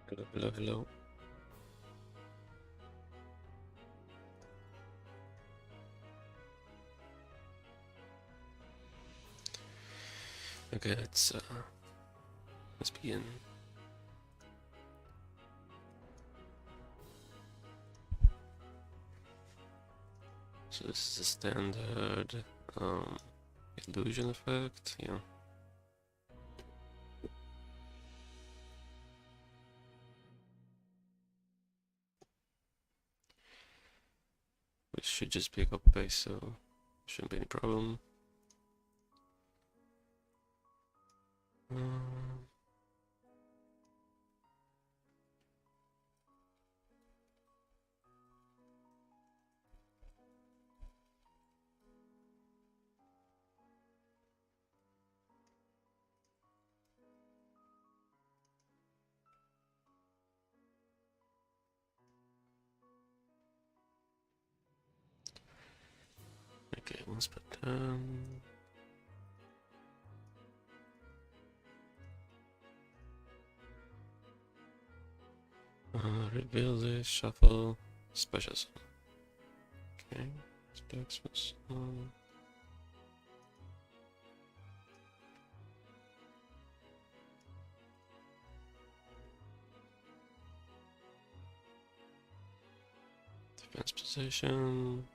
Hello, hello, hello. Okay, let's begin. So this is the standard illusion effect, yeah. Which should just be a copy paste, so shouldn't be any problem. Okay, once per turn. Reveal this, shuffle, special summon. Okay, special summon. Defense position.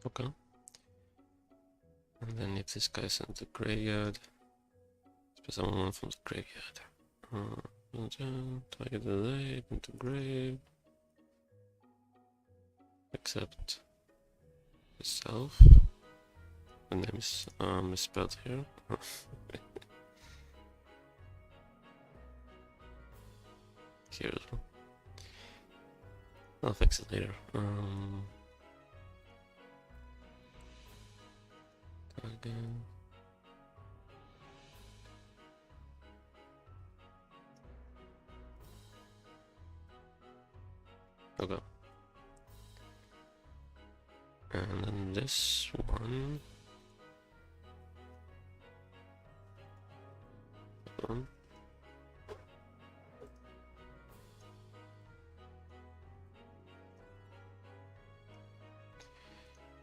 Okay. And then if this guy sends the graveyard, special one from the graveyard. Target the lake into grave. Except itself. The name is misspelled here. Here as well. I'll fix it later. Again. Okay. And then this one.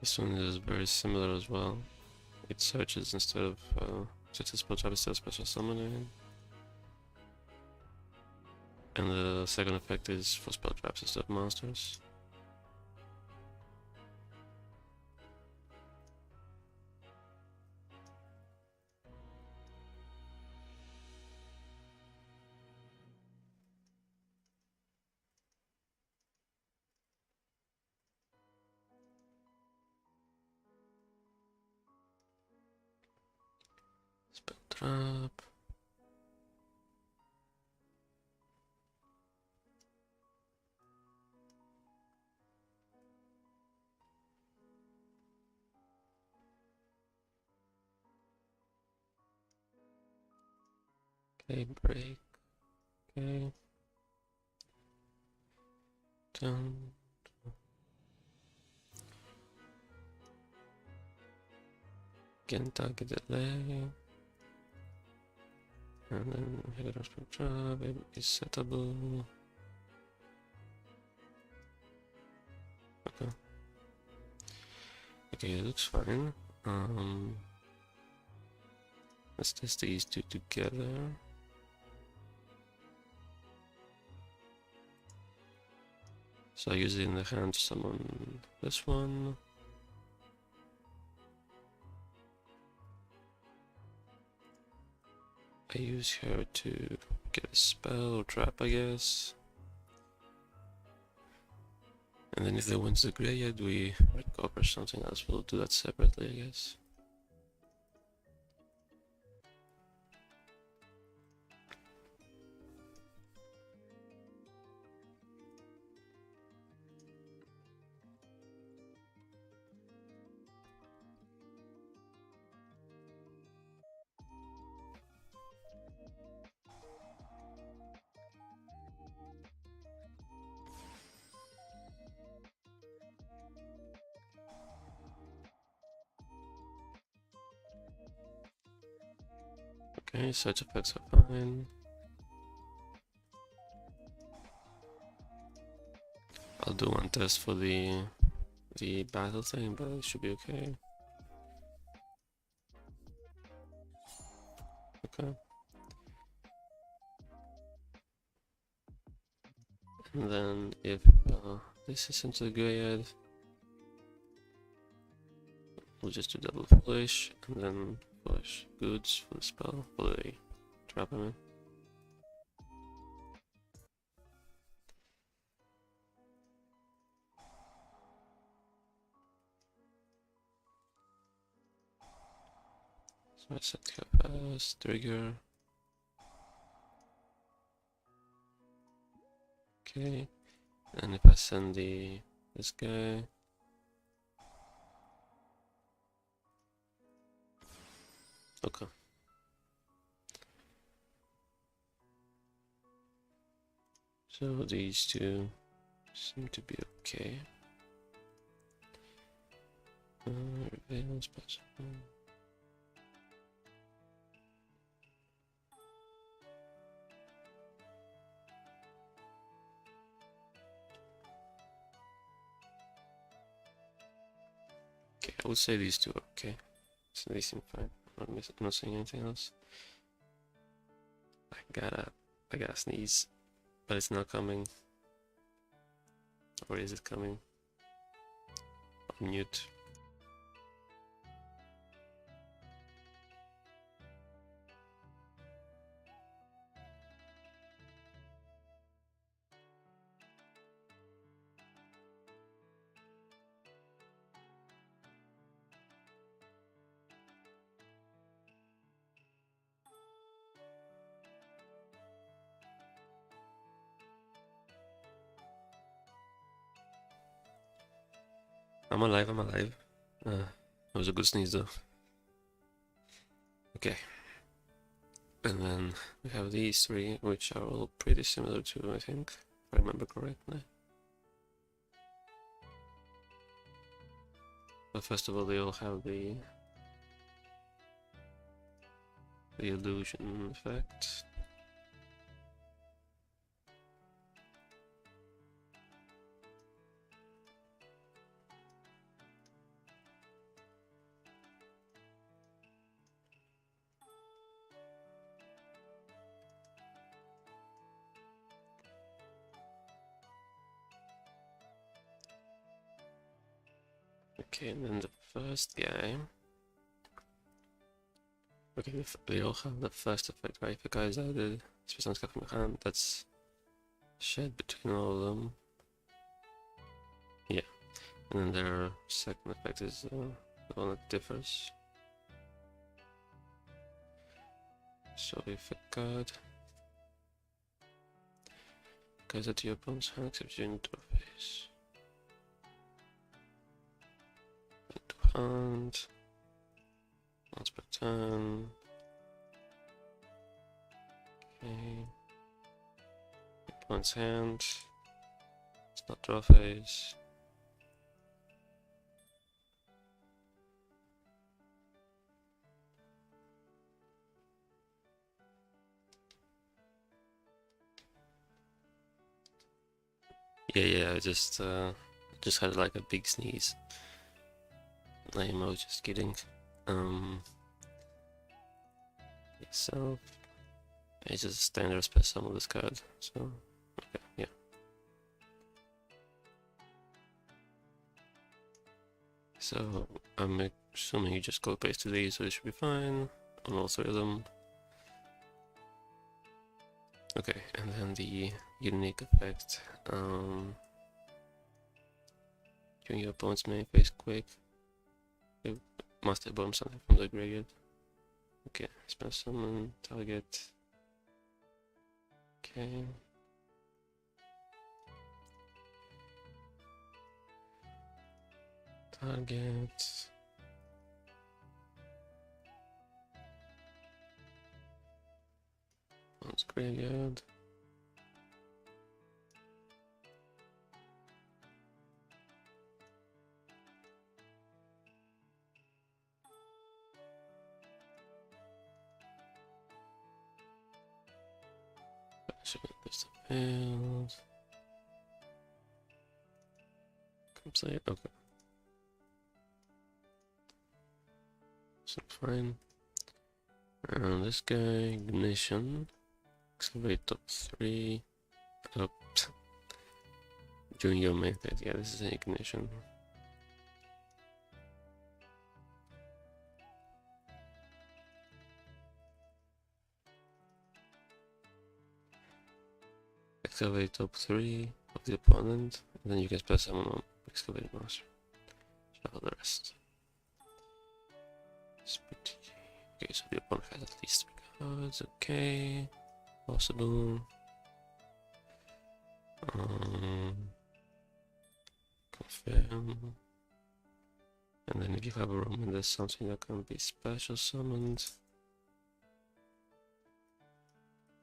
This one is very similar as well. It searches instead of just a spell trap instead of special summoning. And the second effect is for spell traps instead of monsters. Spell trap. Okay, break. Okay. Down. Again, target delay. And then Hecatoncheire trap is settable. Okay. Okay, it looks fine. Let's test these two together. So I use it in the hand to summon this one. I use her to get a spell or trap, I guess. And then if they win the graveyard, we recover something else. We'll do that separately, I guess. Okay, side effects are fine. I'll do one test for the battle thing, but it should be okay. Okay. And then if this isn't so good, we'll just do double foolish, and then foolish goods for the spell, for the trap, I mean. So I set fast, trigger. Okay, and if I send this guy, okay. So these two seem to be okay. Reveal special. Okay, I would say these two are okay. So they seem fine. I'm not saying anything else. I gotta sneeze, but it's not coming. Or is it coming? I'll mute. I'm alive, I'm alive. That was a good sneeze though. Okay. And then we have these three, which are all pretty similar to, I think, if I remember correctly. But first of all, they all have the illusion effect. Okay, and then the first guy. Okay, they all have the first effect, right? If a guy's added special cut from your hand, that's shed between all of them. Yeah, and then their second effect is the one that differs. So if a card goes at your opponent's hand, except you into a face. Into hand. Once per turn. Okay. Opponent's hand. It's not draw phase. Yeah, I just had like a big sneeze. I was just kidding. Itself. It's just a standard spell summon this card, so okay, yeah. So I'm assuming you just copy paste to these, so it should be fine on all three of them. Okay, and then the unique effect. During your opponent's main phase quick, you must have bombed something from the graveyard. Okay, spell summon, target. Okay. Target. One's graveyard. There's the field. Complete. Okay. So fine. And this guy, ignition. Excavate top 3. Up. Doing your method. Yeah, this is an ignition. Excavate top 3 of the opponent, and then you can spell summon on excavate monster. Shuffle the rest. Okay, so the opponent has at least 3 cards. Okay, possible. Confirm. And then if you have a room and there's something that can be special summoned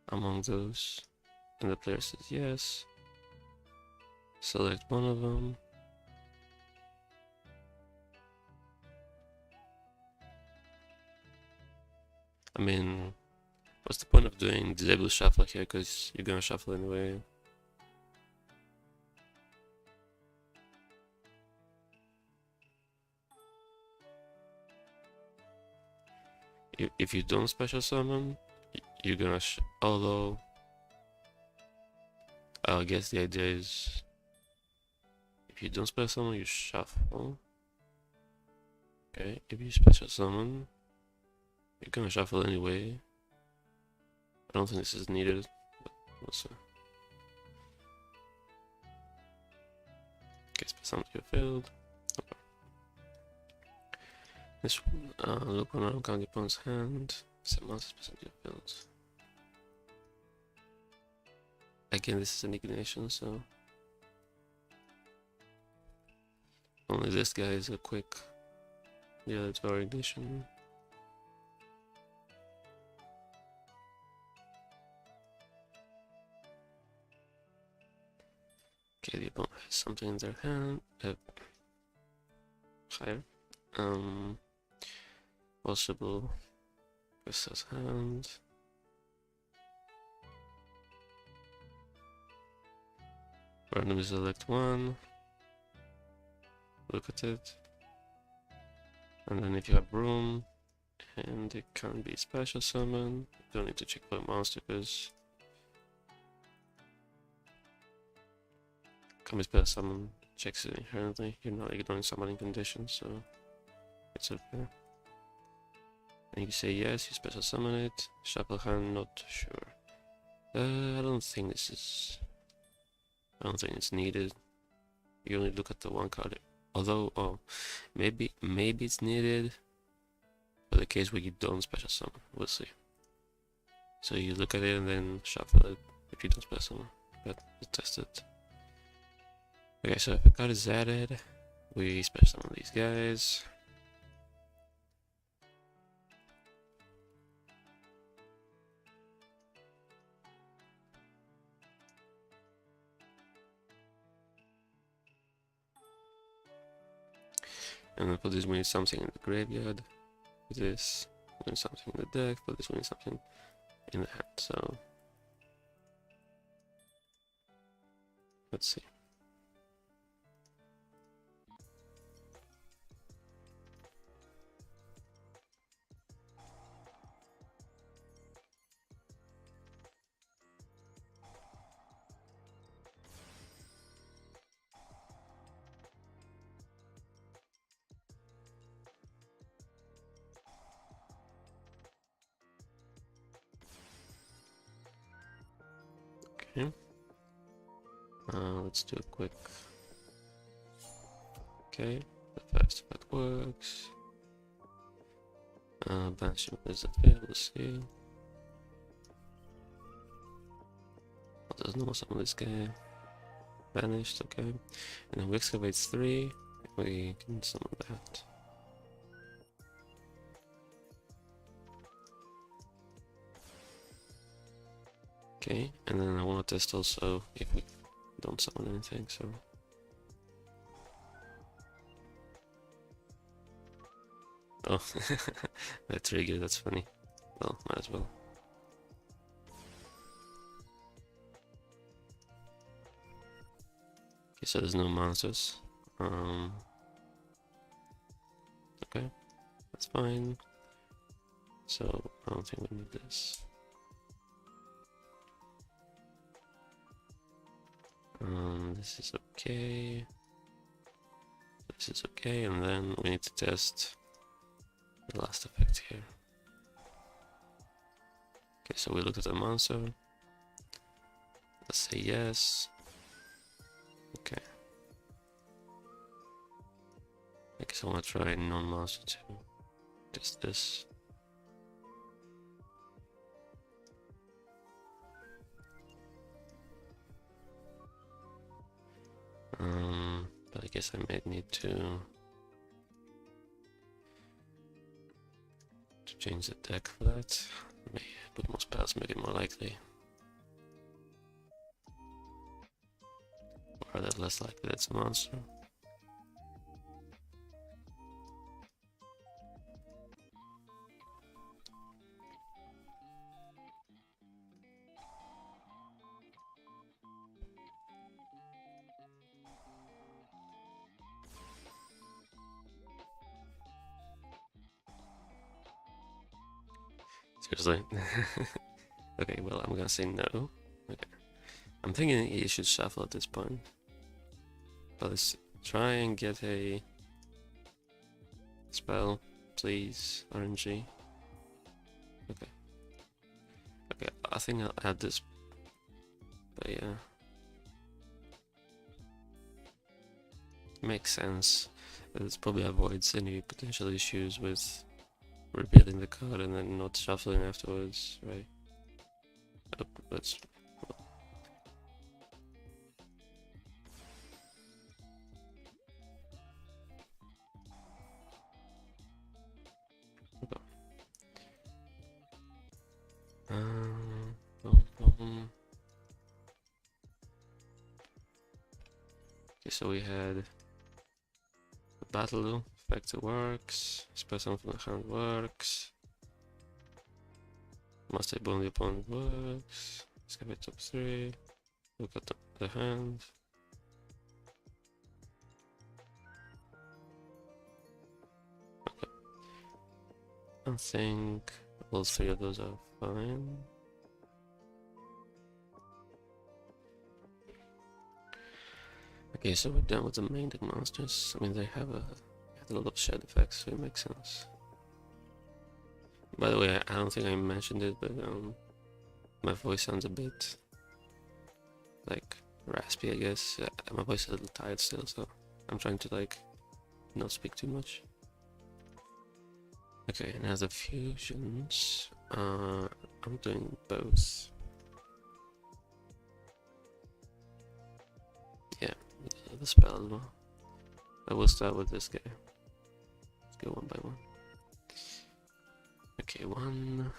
among those, and the player says yes, select one of them. I mean, what's the point of doing disable shuffle here, because you're gonna shuffle anyway. If you don't special summon, you're gonna although I guess the idea is if you don't special summon, you shuffle. Okay, if you special summon, you're gonna shuffle anyway. I don't think this is needed, but we'll see. Okay, special summon to your field. Okay. This one, look around, count the opponent's hand. Set monster special to your field. Again, this is an ignition, so only this guy is a quick. Yeah, it's our ignition. Okay, the opponent has something in their hand. Higher. Possible. Crystal's hand. Randomly select one. Look at it. And then if you have room, and it can be special summon, you don't need to check for a monster because can be special summon, checks it inherently. You're not ignoring summoning conditions, so it's okay. And you say yes, you special summon it. Shuffle hand, not sure. I don't think this is. I don't think it's needed. You only look at the one card. Although, oh, maybe it's needed for the case where you don't special summon. We'll see. So you look at it and then shuffle it if you don't special summon. But let's test it. Okay, so if a card is added, we special summon these guys. And then for this we need something in the graveyard. For this we need something in the deck. For this we need something in the hand. So let's see. Okay. Let's do a quick. Okay, the first that works. Banshee is the field, let's see. Oh, there's no summon this guy. Vanished, okay. And then we excavate 3, we can summon that. Okay, and then I want to test also if we don't summon anything, so. Oh, that trigger, that's funny. Well, might as well. Okay, so there's no monsters. Okay, that's fine. So I don't think we need this. This is okay. This is okay, and then we need to test the last effect here. Okay, so we look at the monster. Let's say yes. Okay. I guess I want to try non-monster too. Test this. But I guess I might need to change the deck for that. Maybe put more spells, make it more likely. Or that less likely that's a monster. Seriously? Okay, well, I'm gonna say no. Okay. I'm thinking you should shuffle at this point. But let's try and get a spell, please, RNG. Okay. Okay, I think I'll add this. But yeah. Makes sense. It probably avoids any potential issues with revealing the card and then not shuffling afterwards, right? Let's. Okay, so we had the battle effect works, special from the hand works, must I bone the opponent works, excavate top 3, look at the hand. Okay. I think all 3 of those are fine. Okay, so we're done with the main deck monsters. I mean, they have a lot of shed effects, so it makes sense. By the way, I don't think I mentioned it, but my voice sounds a bit like raspy, I guess. My voice is a little tired still, so I'm trying to like not speak too much. Okay, and as the fusions, I'm doing both. Yeah, the spell as well. I will start with this guy. Let's go one by one. Okay, one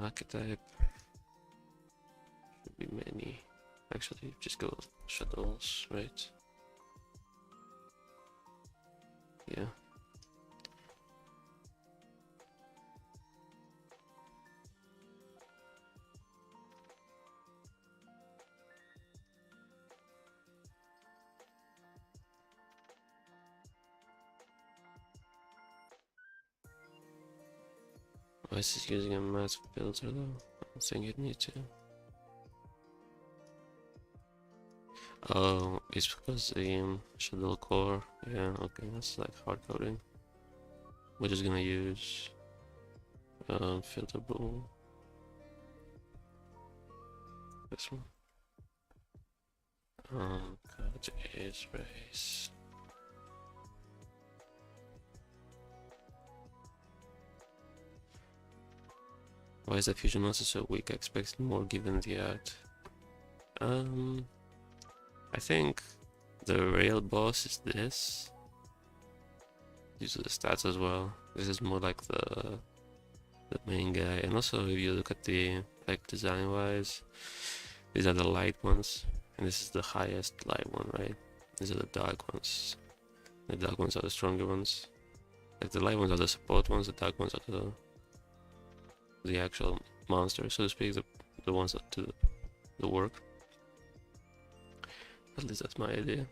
archetype. Should be many. Actually, just go shadows, right? Yeah. Why is this using a mass filter though? I don't think you'd need to. Oh, it's because the shadow core. Yeah, okay, that's like hard coding. We're just gonna use filter bool. This one. God is race. Why is the fusion monster so weak? I expected more given the art. I think the real boss is this. Due to the stats as well. This is more like the main guy. And also if you look at the like design wise, these are the light ones. And this is the highest light one, right? These are the dark ones. The dark ones are the stronger ones. Like the light ones are the support ones, the dark ones are the actual monster, so to speak, the ones that do the work. At least that's my idea.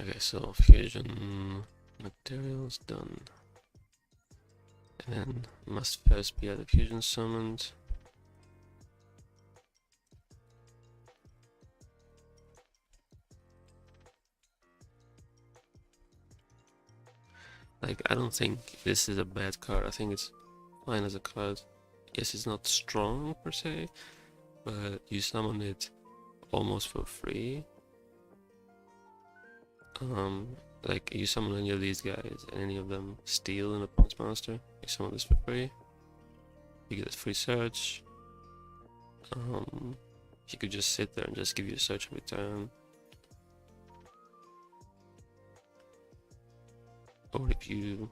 Okay, so fusion materials done. And then must first be at the fusion summoned. Like, I don't think this is a bad card. I think it's fine as a card. Yes, it's not strong per se, but you summon it almost for free. Like, you summon any of these guys and any of them steal an opponent's monster, you summon this for free. You get a free search. You could just sit there and just give you a search every turn. Or if you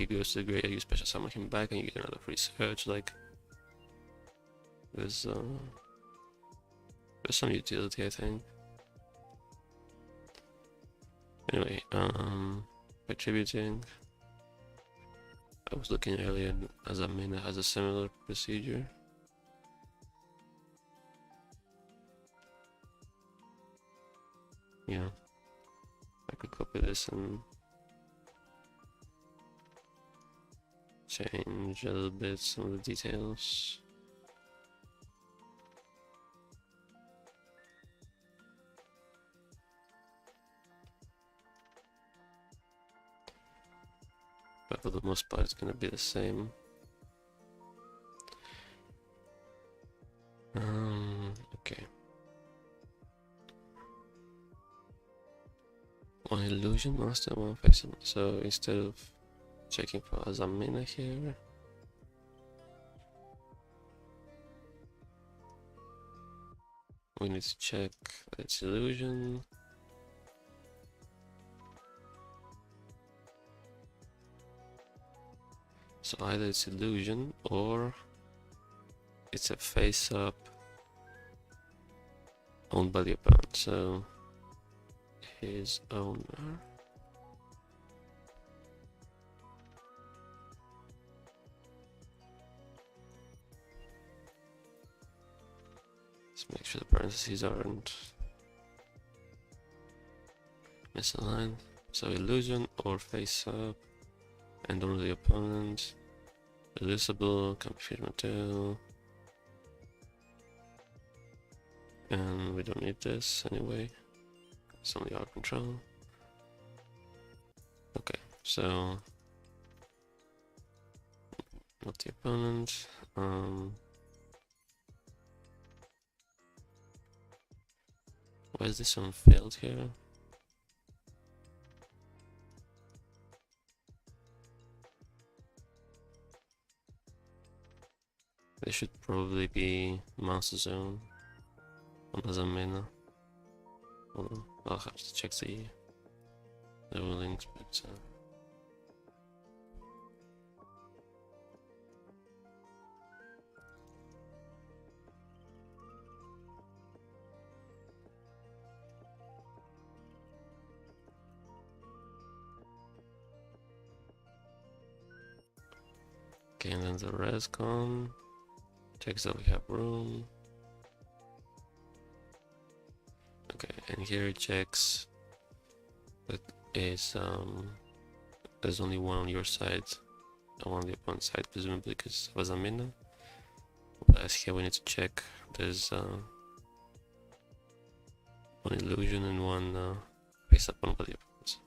go to the graveyard, you special summon him back and you get another free search. Like, there's some utility, I think. Anyway, attributing. I was looking earlier, as a mina has a similar procedure. Yeah, I could copy this and change a little bit some of the details. But for the most part, it's gonna be the same. Okay. One illusion master, one face. So instead of checking for Azamina here, we need to check its illusion. So either it's illusion or it's a face-up owned by the opponent. So his owner. Let's make sure the parentheses aren't misaligned. So illusion or face-up and on the opponent. Releasable, confused material. And we don't need this anyway. It's only our control. Okay, so not the opponent. Why is this one failed here? They should probably be Master Zone on Azamena. I'll have to check the rulings, but okay, and then the rescon checks that we have room. Okay, and here it checks that is there's only one on your side and one on the opponent's side, presumably because it was a mina. But here we need to check there's one illusion and one face up on by the opponents.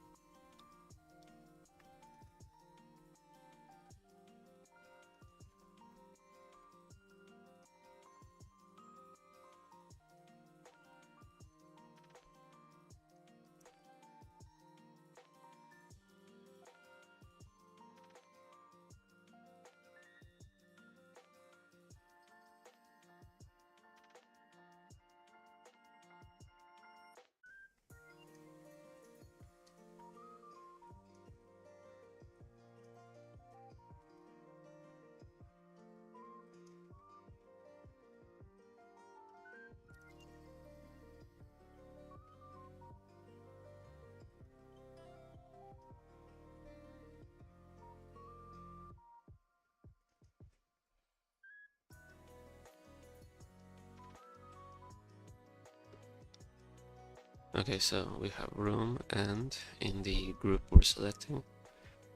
Okay, so we have room, and in the group we're selecting,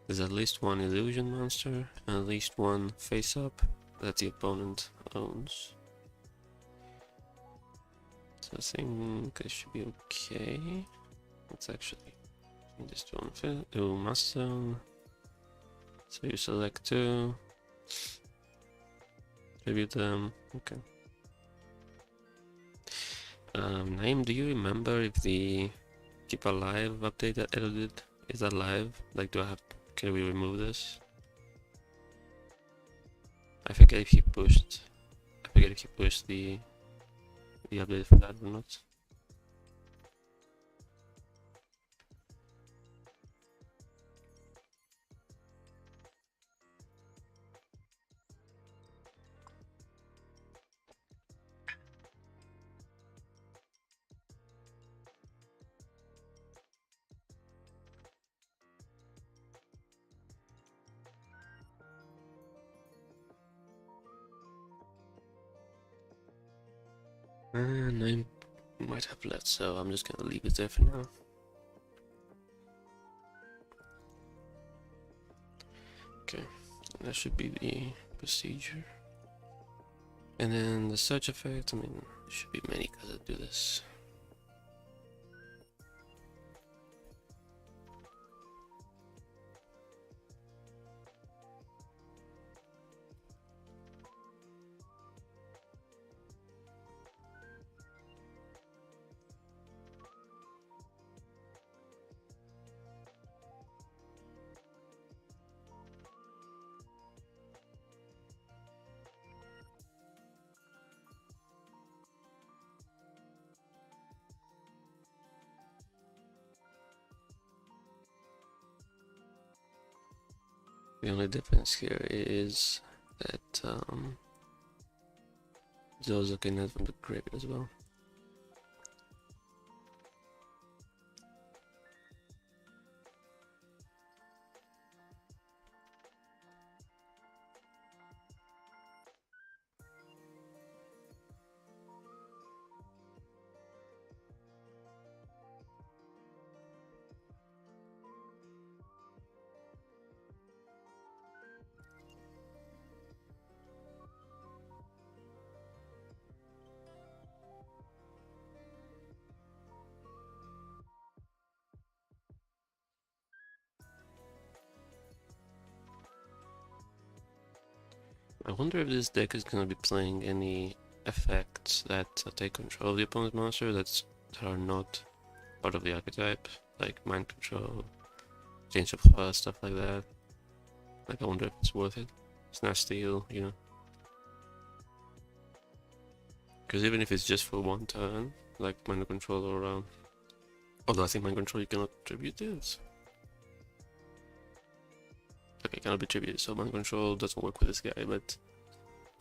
there's at least one illusion monster and at least one face-up that the opponent owns. So I think it should be okay. Let's actually just do master. So you select two, tribute them. Okay. Naim, do you remember if the Keep Alive update that edited is that live? Like, can we remove this? I forget if he pushed the update for that or not. And I might have left, so I'm just gonna leave it there for now. Okay, that should be the procedure. And then the search effect, I mean, there should be many guys that do this. The only difference here is that Jawza can add from the graveyard as well. I wonder if this deck is going to be playing any effects that take control of the opponent's monster that are not part of the archetype, like mind control, change of heart, stuff like that. Like, I wonder if it's worth it. It's not steal, you know. Because even if it's just for one turn, like mind control or although I think mind control you cannot tribute this. Okay, cannot be tributed, so mind control doesn't work with this guy, but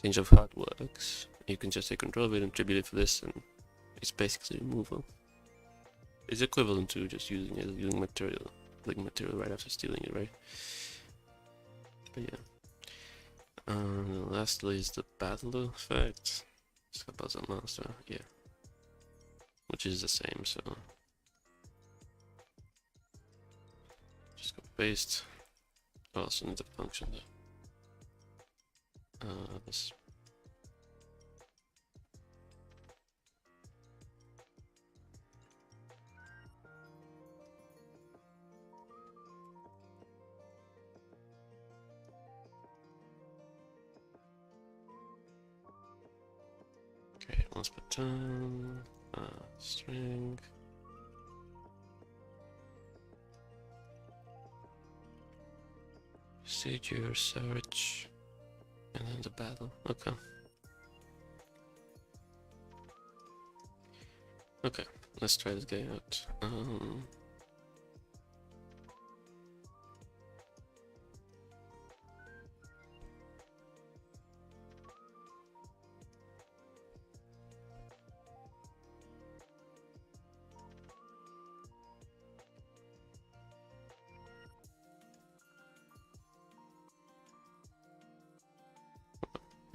change of heart works. You can just take control of it and tribute it for this, and it's basically removal. It's equivalent to just using it, using material, like material right after stealing it, right? But yeah. Lastly is the battle effect. As a monster, yeah. Which is the same, so just copy paste. I also need the function though. This. Okay, once per turn. String. Procedure, search, and then the battle. Okay. Okay, let's try this guy out.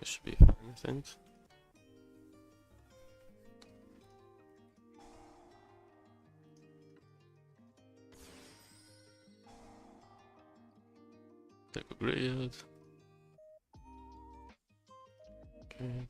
This should be fine, I think. Agreed. Okay.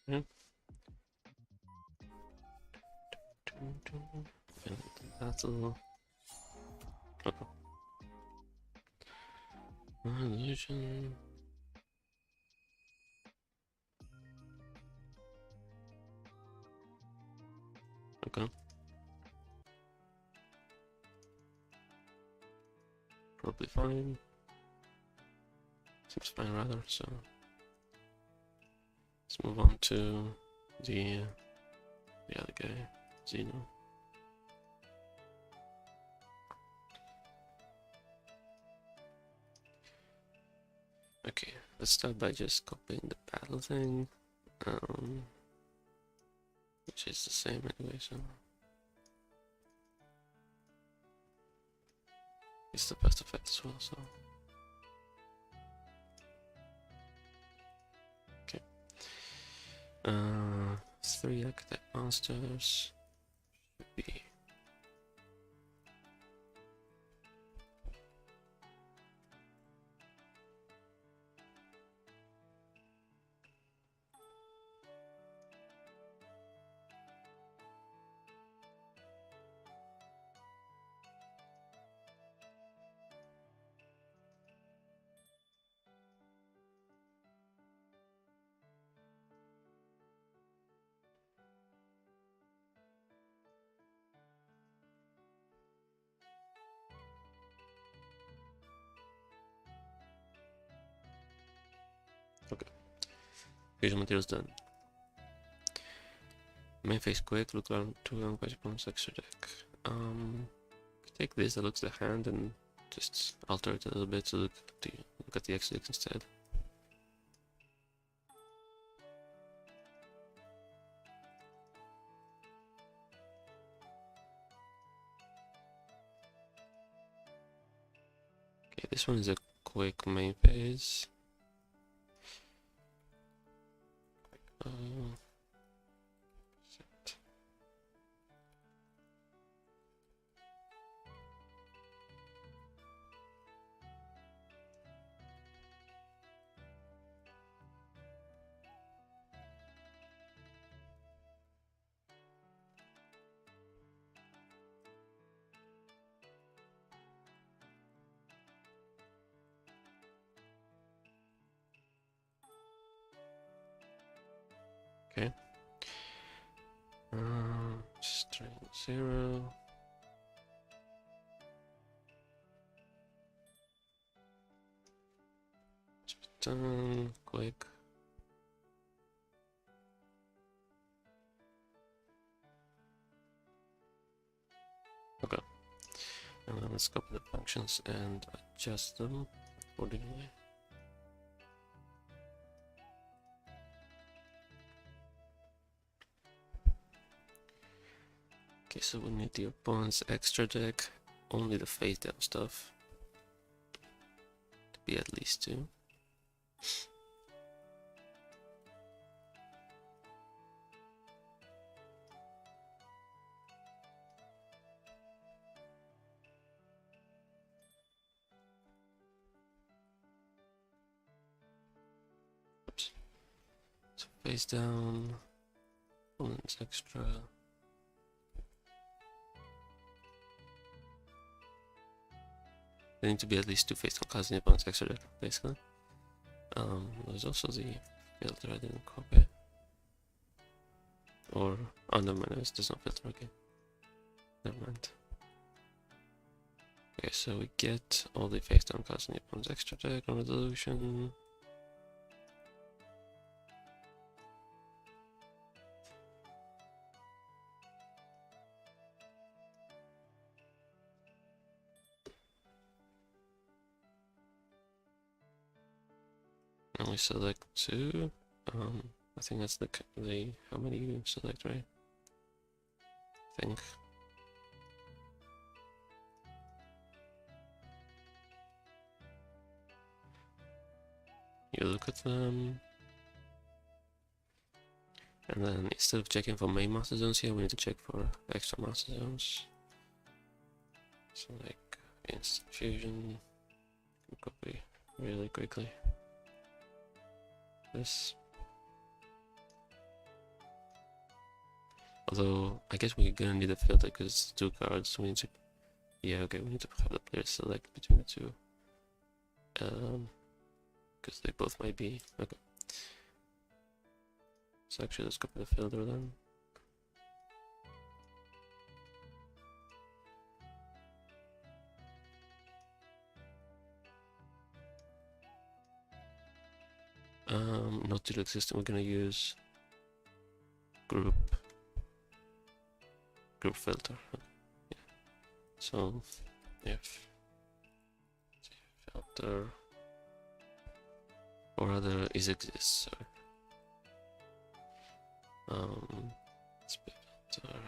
Yeah. And battle. Okay. Illusion. Okay. Probably fine. Seems fine rather, so let's move on to the other guy, Xeno. Okay, let's start by just copying the battle thing, which is the same anyway, so it's the best effect as well, so okay. 3 archetype monsters should be okay. Fusion materials done. Main phase quick, look around 2 unconscious opponent's extra deck. Take this that looks the hand and just alter it a little bit to look at the extra decks instead. Okay, this one is a quick main phase. Set. Okay. Strain 0. Done. Quick. Okay. And then let's copy the functions and adjust them accordingly. Okay, so we need the opponent's extra deck, only the face down stuff, to be at least 2. Oops. So face down, opponent's extra. They need to be at least 2 face down cards in the opponent's extra deck, basically. There's also the filter I didn't copy. Or, oh no, there's no filter, okay. Never mind. Okay, so we get all the face down cards in the opponent's extra deck on resolution. And we select 2. I think that's the how many you select, right? I think. You look at them, and then instead of checking for main master zones here, we need to check for extra master zones. So like instant fusion, copy really quickly this. Although I guess we're gonna need a filter because it's 2 cards. So we need to, yeah, okay, we need to have the player select between the 2. Because they both might be okay. So actually, let's copy the filter then. Not to the system. We're gonna use group filter. Yeah. So if filter, or rather is exists. Sorry. Filter.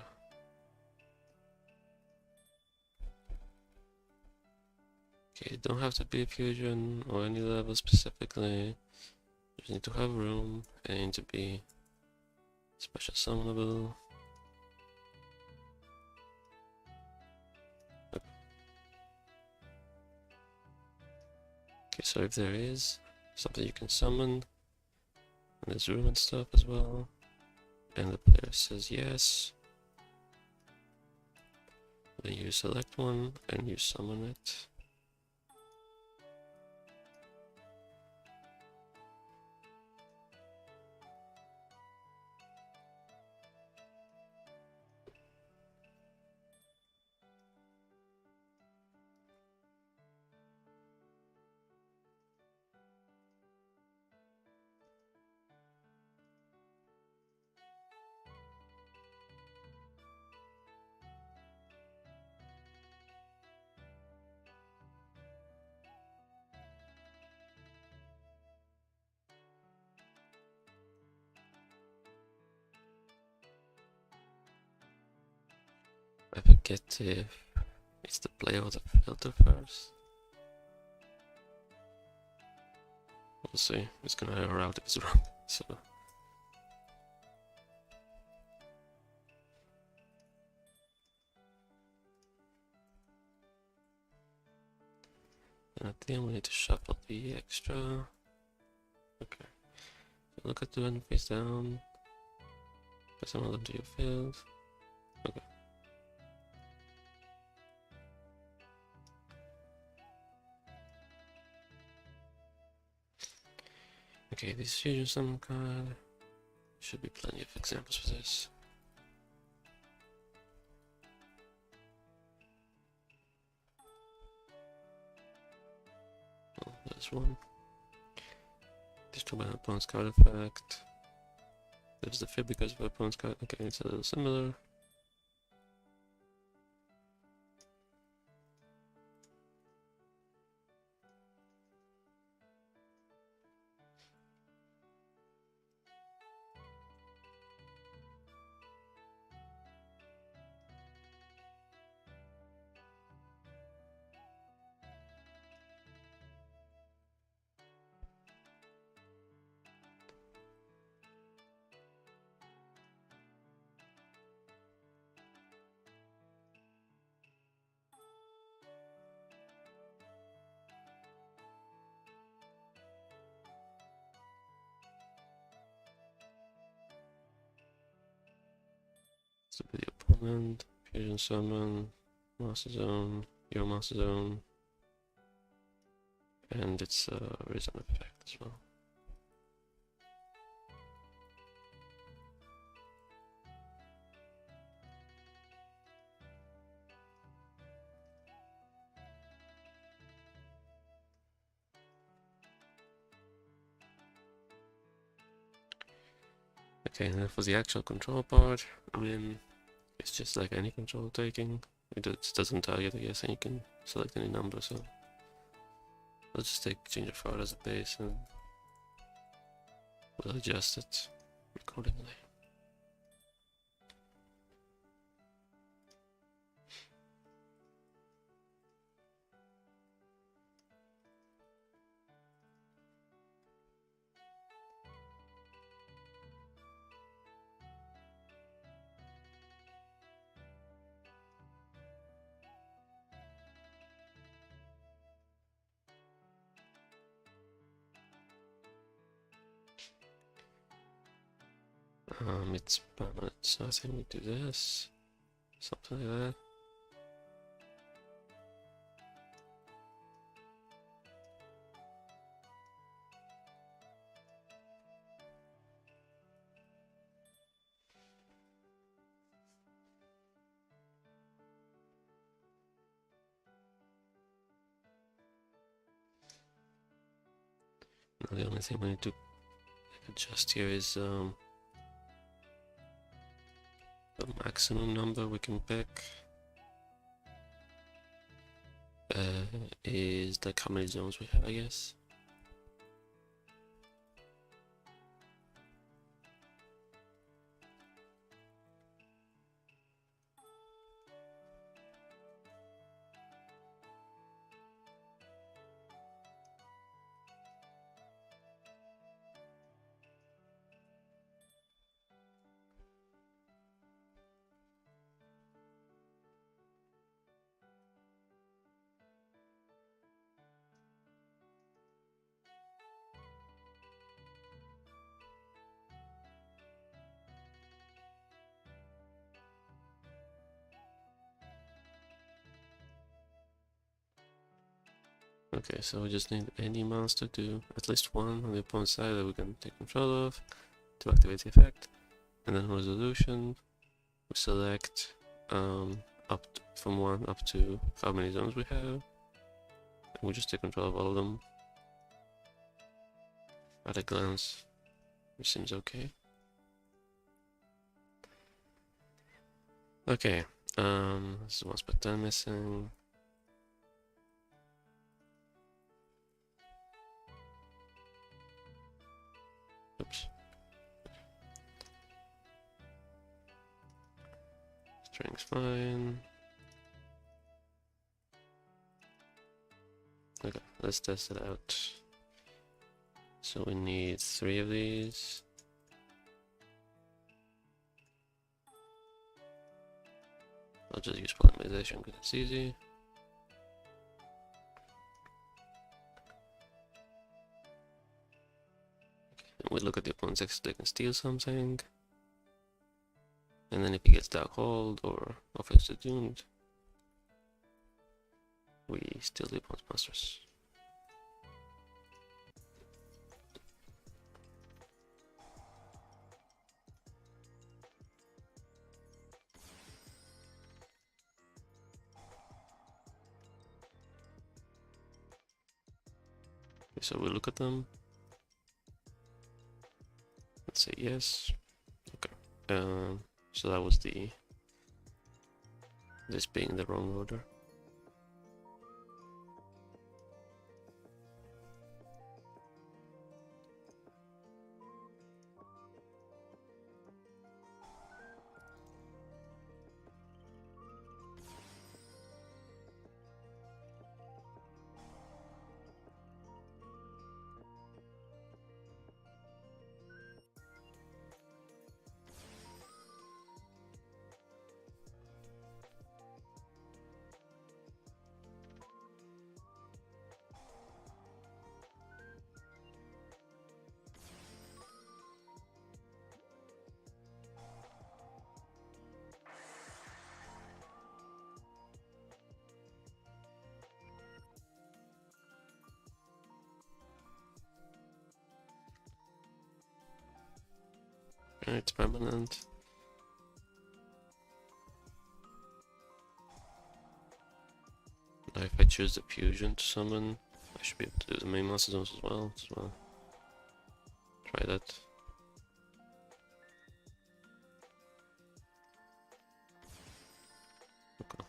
Okay, don't have to be a fusion or any level specifically. Just need to have room and need to be special summonable. Okay, so if there is something you can summon, and there's room and stuff as well, and the player says yes, then you select one and you summon it. I forget if it's the player or the filter first. We'll see. It's gonna error out if it's wrong. So and at the end we need to shuffle the extra. Okay. So look at the one face down. Put some of them to your field. Okay. Okay, this fusion summon card. Should be plenty of examples for this. Oh, there's one. Destroy by an opponent's card effect. There's the fit because of the opponent's card. Okay, it's a little similar. So the opponent, fusion summon, master zone, your master zone, and it's a reason effect as well. Okay, and then for the actual control part, I mean, it's just like any control taking. It doesn't target, I guess, and you can select any number, so let's just take Ginger Fart as a base and we'll adjust it accordingly. It's permanent, so I think we do this, something like that. Now the only thing we need to adjust here is the maximum number we can pick is like how many zones we have, I guess. Okay, so we just need any monster to at least one on the opponent's side that we can take control of to activate the effect. And then resolution, we select from 1 up to how many zones we have. And we just take control of all of them at a glance, which seems okay. Okay, this is 1 spot 10 missing. Oops. String's fine. Okay, let's test it out. So we need 3 of these. I'll just use polymerization because it's easy. We look at the opponent's exit, they can steal something. And then if he gets Dark Hold or Offensive Doomed, we steal the opponent's monsters. Okay, so we look at them. Let's say yes. Okay. So that was this being the wrong order. It's permanent. Now if I choose the fusion to summon, I should be able to do the main monster zones as well. Try that. Okay.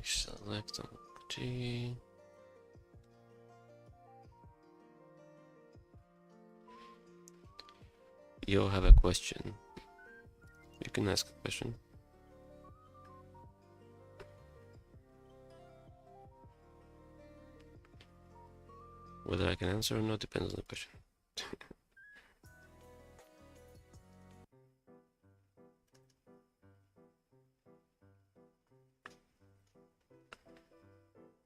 Select on G. you have a question, you can ask a question. Whether I can answer or not depends on the question.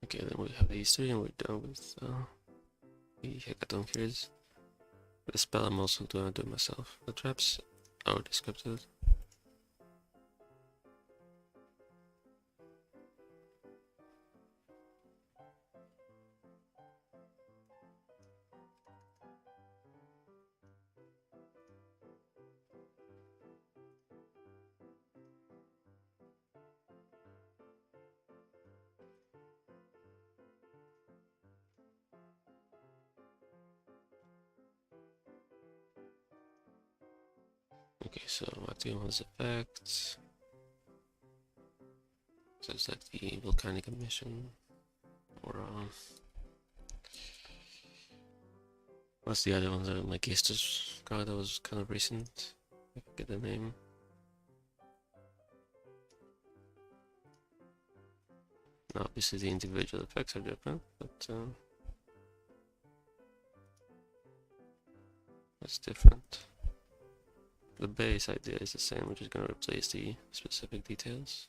Okay, then we have the history and we're done with the Hecatoncheires. The spell I'm also gonna do myself. The traps are descripted. Okay, so activate one's effects. So is that the volcanic emission? Or what's the other one? My Gestus card that was kind of recent. I forget the name. Now, obviously the individual effects are different, but that's different. The base idea is the same, which is going to replace the specific details.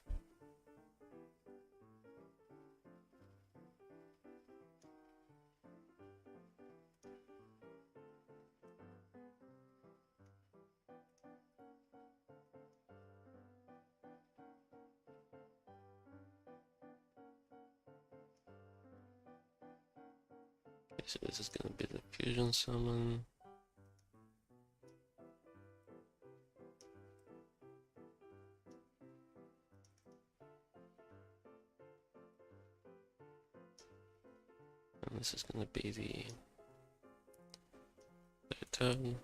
Okay, so this is going to be the fusion summon. And this is going to be the turn.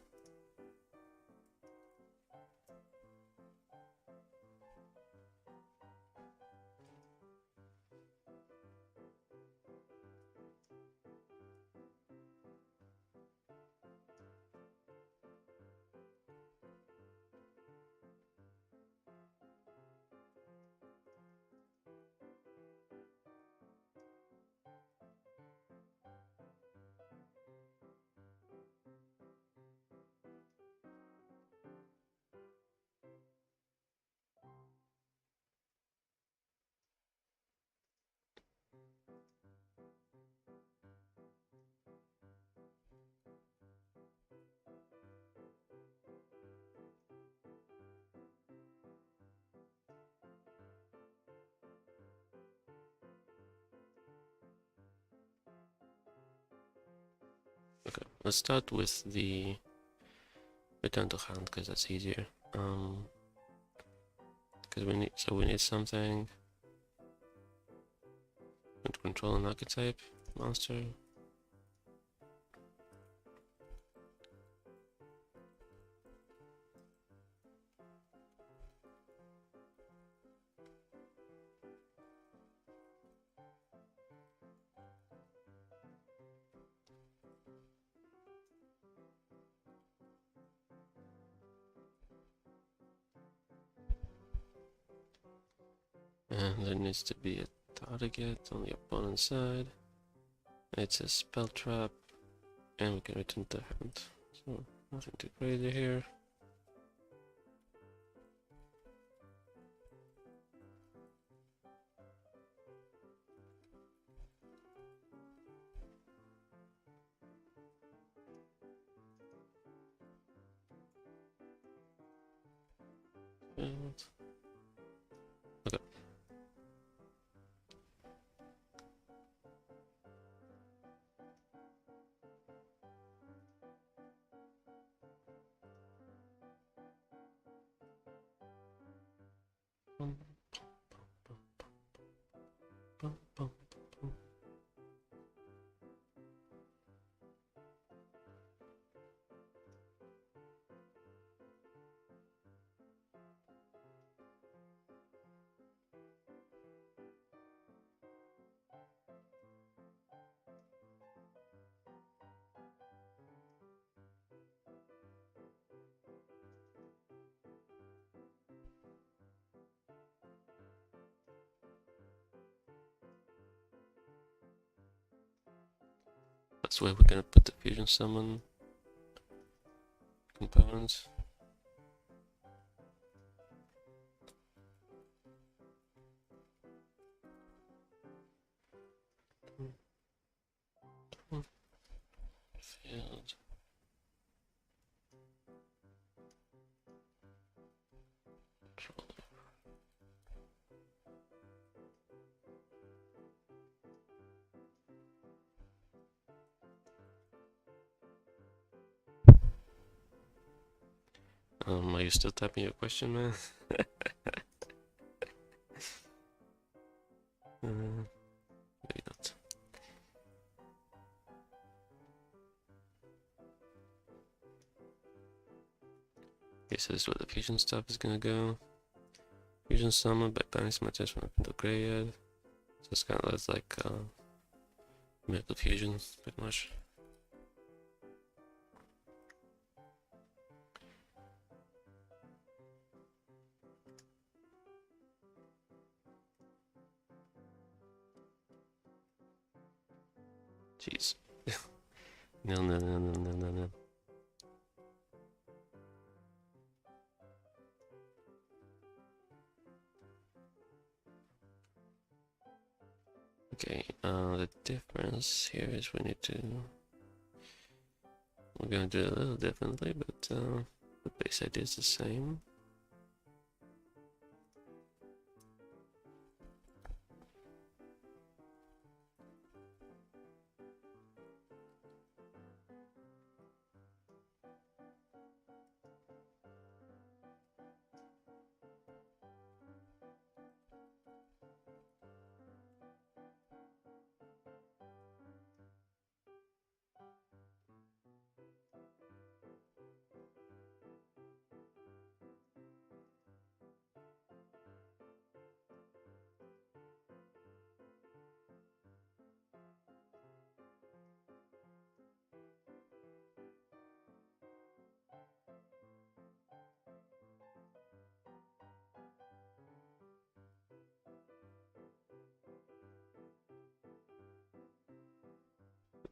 Okay, let's start with the return to hand because that's easier. Because we need something to control an archetype monster. And there needs to be a target on the opponent's side. It's a spell trap, and we can return to hand. So nothing too crazy here. And okay. That's where we're gonna put the fusion summon components. Field. Are you still typing your question, man? Maybe not. Okay, so this is where the fusion stuff is gonna go. Fusion summon by banning some attacks from the graveyard. So it's kind of like miracle fusion, pretty much. Jeez. No. Okay, the difference here is we're gonna do it a little differently, but the base idea is the same.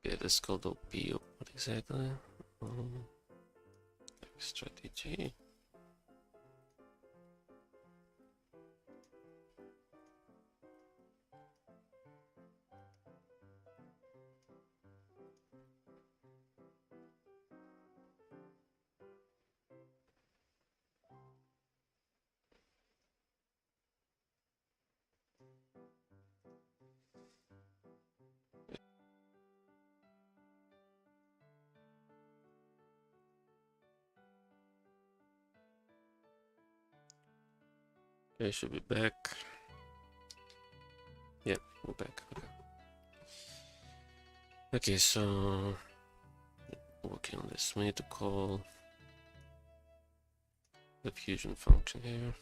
Okay, this is called OP. What exactly? Strategy. Okay, should be back. Yeah, we're back. Okay, so working on this, we need to call the fusion function here.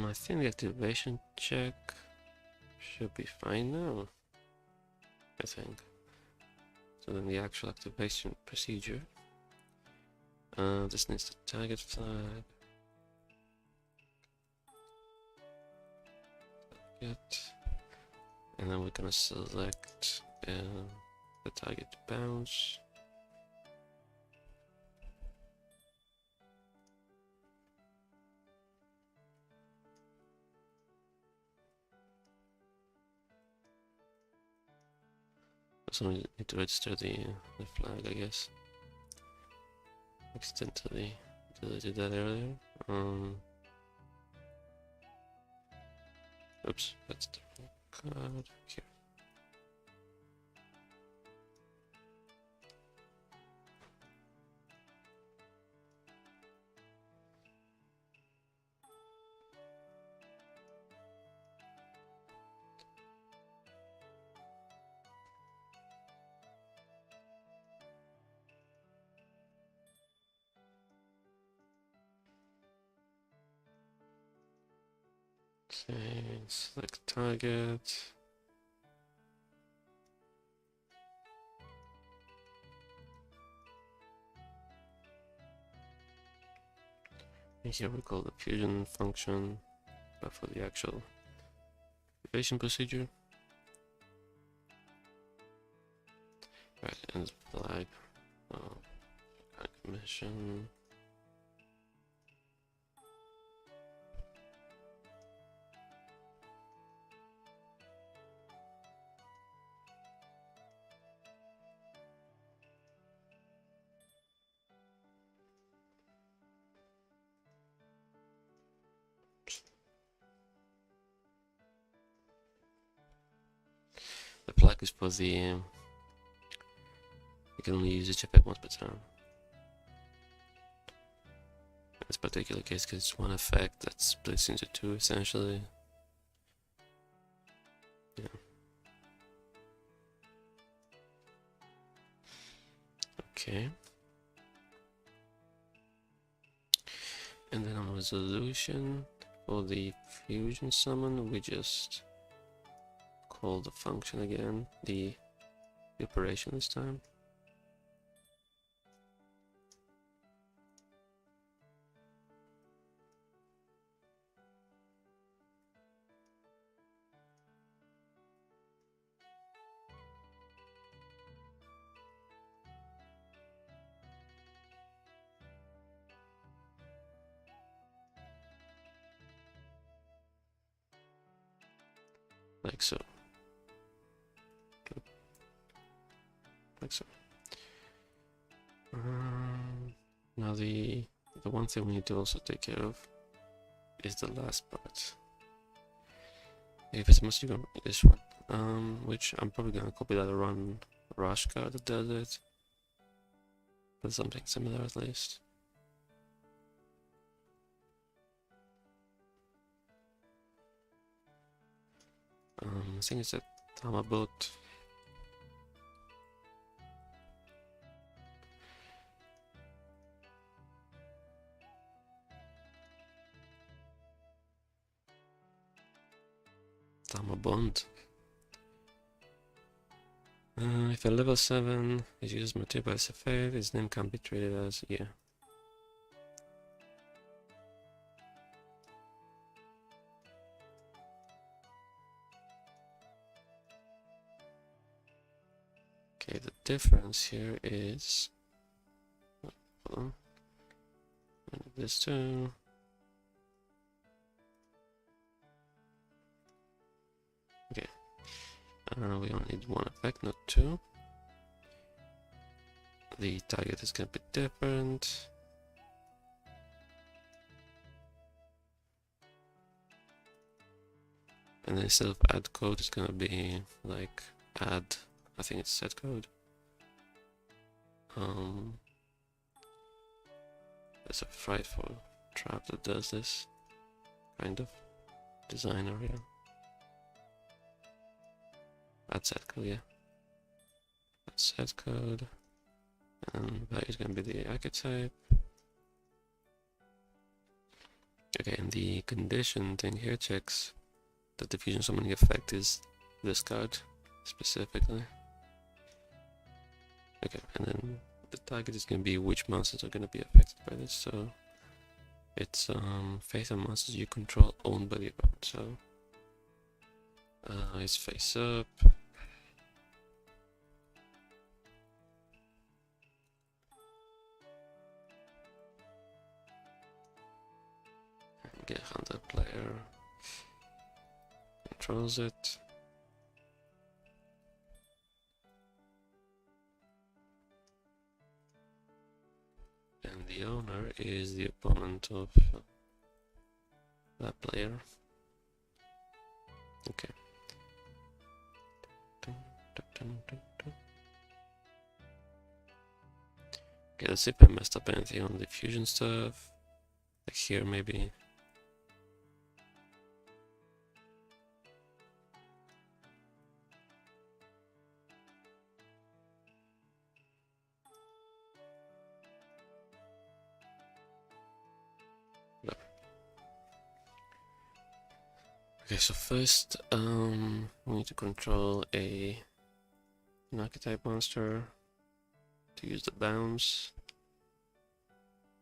I think the activation check should be fine now. I think. So then the actual activation procedure. This needs the target flag. And then we're gonna select the target to bounce. So we need to register the flag, I guess. Accidentally deleted that earlier. Oops, that's the wrong card. Here. select target. And here we call the fusion function, but for the actual activation procedure. Right, and flag. Mission. The flag is for the you can only use each effect once per turn. In this particular case, because it's one effect that splits into two essentially. Yeah. Okay. And then on resolution for the fusion summon, we just call the function again, the operation this time. Like so. Like so. Now the one thing we need to also take care of is the last part. If it's mostly gonna be this one, which I'm probably gonna copy that run rush card that does it, but something similar at least. I think it's a Tamabot. Tamabond. If a level 7 is used material by SFA, his name can be treated as Okay, the difference here is hold on. This too. Okay. We only need one effect, not two. The target is gonna be different. And then instead of add code, it's gonna be like add, I think it's set code. There's a frightful trap that does this kind of design area. Add set code, yeah. Add set code, and value is gonna be the archetype. Okay, and the condition thing here checks that the fusion summoning effect is this card specifically. Okay, and then the target is going to be which monsters are going to be affected by this. So it's face and monsters you control owned by the opponent. So it's face up. And get hunter player controls it. And the owner is the opponent of that player. Okay. Okay, let's see if I messed up anything on the fusion stuff. Like here, maybe. Okay, so first, we need to control an archetype monster to use the bounce.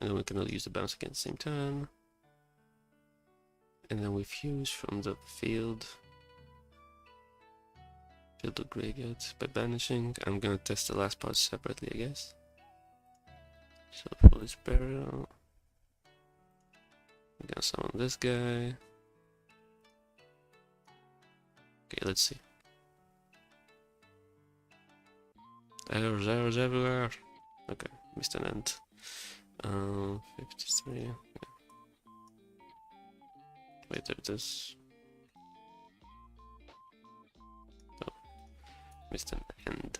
And then we can only use the bounce again the same turn. And then we fuse from the field of graveyard by banishing. I'm gonna test the last part separately, I guess. So for this burial, I'm gonna summon this guy. Okay, let's see. Errors everywhere. Okay, missed an end. 53. Yeah. Wait, there it is. Oh, missed an end.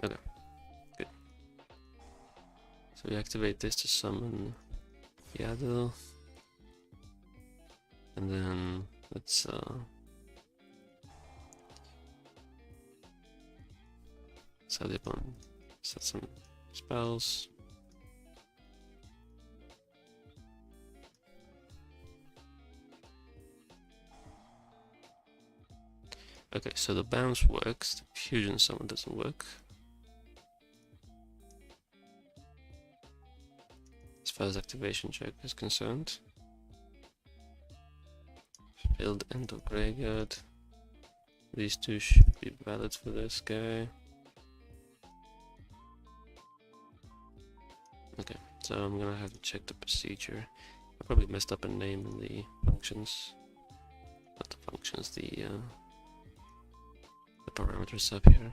Okay, good. So we activate this to summon Yadel. And then let's set some spells. Okay, so the bounce works, the fusion summon doesn't work. As far as activation check is concerned. Field end of graveyard. These two should be valid for this guy. Okay, so I'm gonna have to check the procedure. I probably messed up a name in the functions. Not the functions, the parameters up here.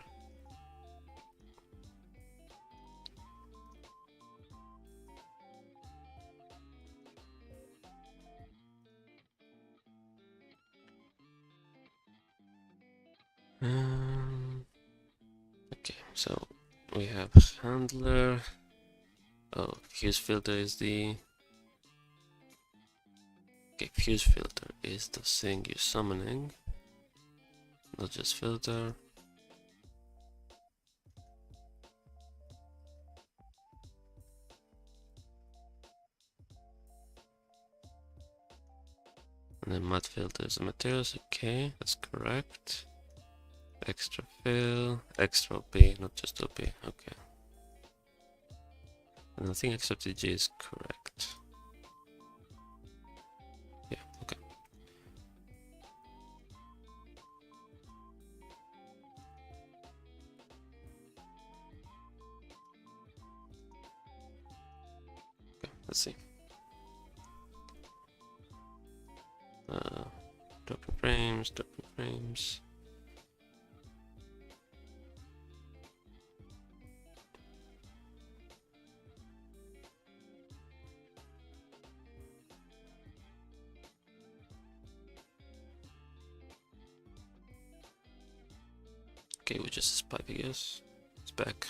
Okay, so we have handler. Oh, fuse filter is the... Okay, fuse filter is the thing you're summoning, not just filter. And then mud filter is the materials. Okay, that's correct. Extra fill, extra OP, not just OP. Okay. And I think extra TG is correct. Yeah, okay. Okay, let's see. Dropping frames, dropping frames. Okay, we just spy figures. It's back.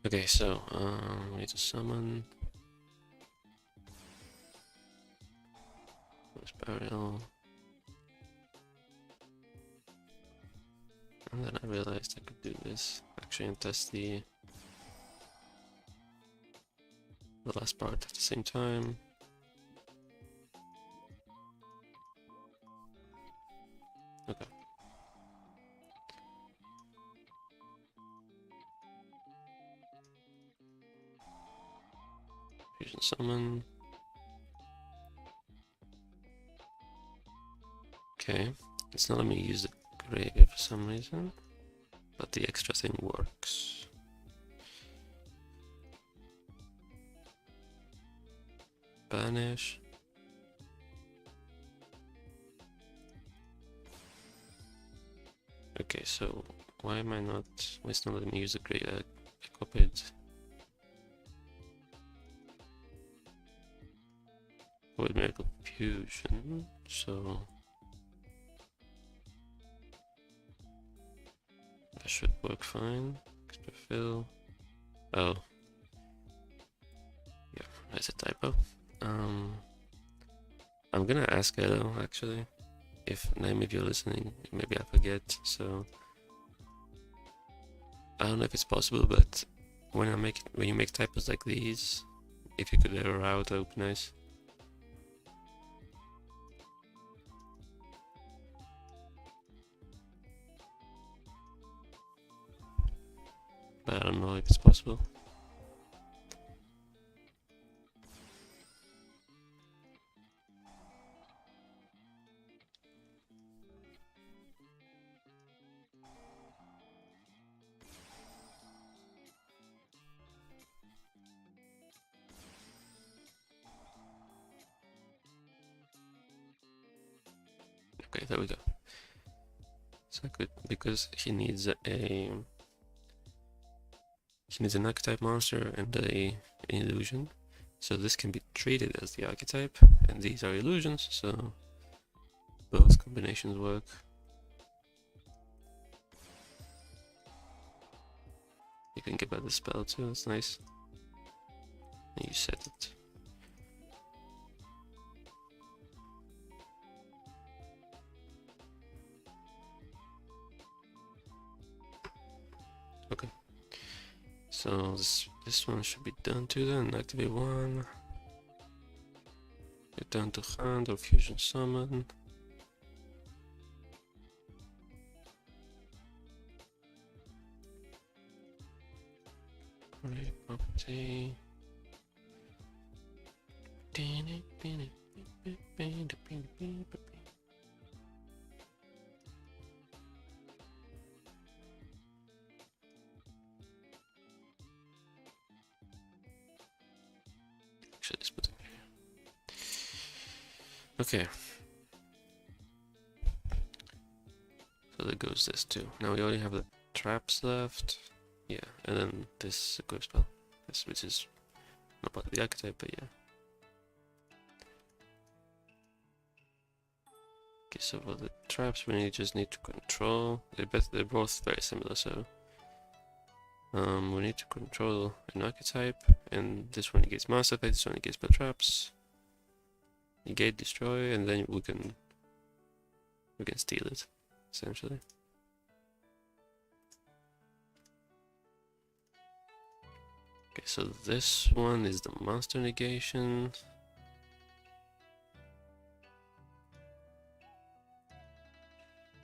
Okay, so we need to summon this burial. And then I realized I could do this actually and test the last part at the same time. Okay. Fusion summon. Okay, it's not letting me use the graveyard for some reason, but the extra thing works. Banish. Okay, so why am I not? Why it's not letting me use the graveyard? I copied. With Miracle Fusion, so that should work fine. Extra fill. Oh, yeah, that's a typo. I'm gonna ask Edo actually. If maybe you're listening, maybe I forget. So I don't know if it's possible, but when you make typos like these, If you could error out, that would be nice. But I don't know if it's possible. Okay, there we go. So good, because he needs an archetype monster and an illusion. So this can be treated as the archetype, and these are illusions, so both combinations work. You can get by the spell too, that's nice. And you set it. Okay. So this one should be done too then. Activate one. Get down to hand or fusion summon. Property. Actually, let's put it here. Okay. So there goes this too. Now we only have the traps left. Yeah, and then this equip spell. This, which is not part of the archetype, but yeah. Okay, so for the traps we just need to control. They're both very similar, so we need to control an archetype, and this one negates master effect, this one negates spell traps. Negate, destroy, and then we can steal it, essentially. Okay, so this one is the monster negation.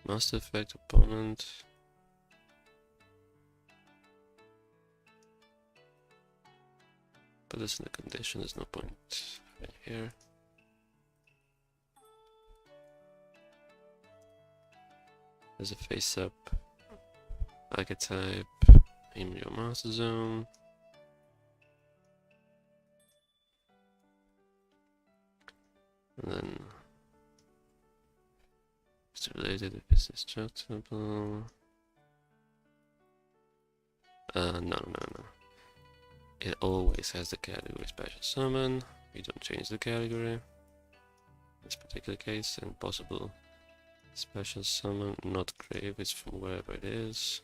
Master effect opponent. But this is the condition, there's no point right here. There's a face up archetype in your master zone. And then it's related if it's destructible. No. It always has the category special summon. We don't change the category in this particular case, and possible special summon, not grave, it's from wherever it is.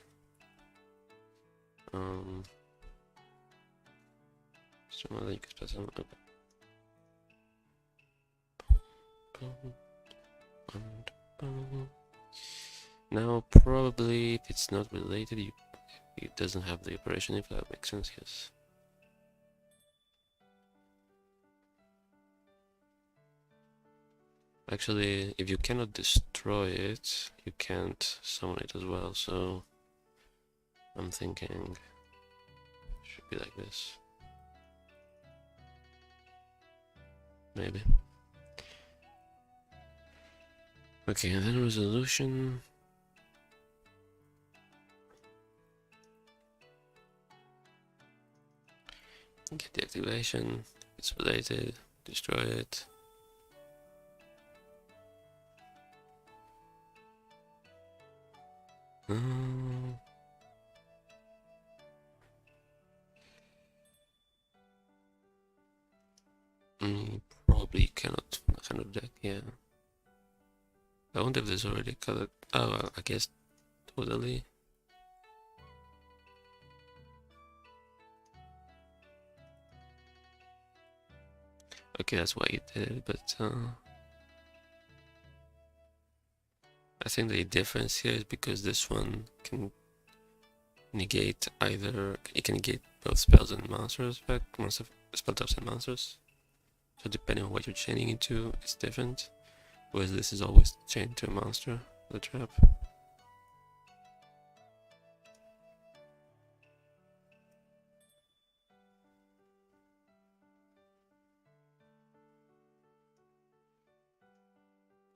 So then you can special summon. Okay. Now probably if it's not related, it doesn't have the operation, if that makes sense. Yes. Actually, if you cannot destroy it, you can't summon it as well, so I'm thinking it should be like this. Maybe. Okay, and then resolution. Get the activation, it's related, destroy it. Probably cannot kind of deck, yeah. I wonder if there's already color. Oh, I guess totally. Okay, that's why you did it, but I think the difference here is because this one can negate either, it can negate both spells and monster effect, spell types and monsters. So depending on what you're chaining into, it's different. Whereas this is always chained to a monster, the trap.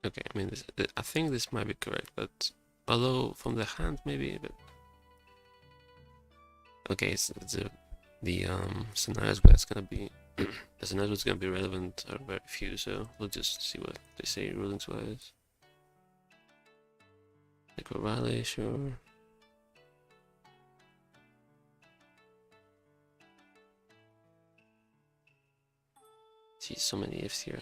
Okay, I mean, I think this might be correct, but although from the hand maybe, but okay, it's the scenarios where it's gonna be the scenarios that's gonna be relevant are very few, so we'll just see what they say rulings wise. Necro Rally, sure. Geez, so many ifs here.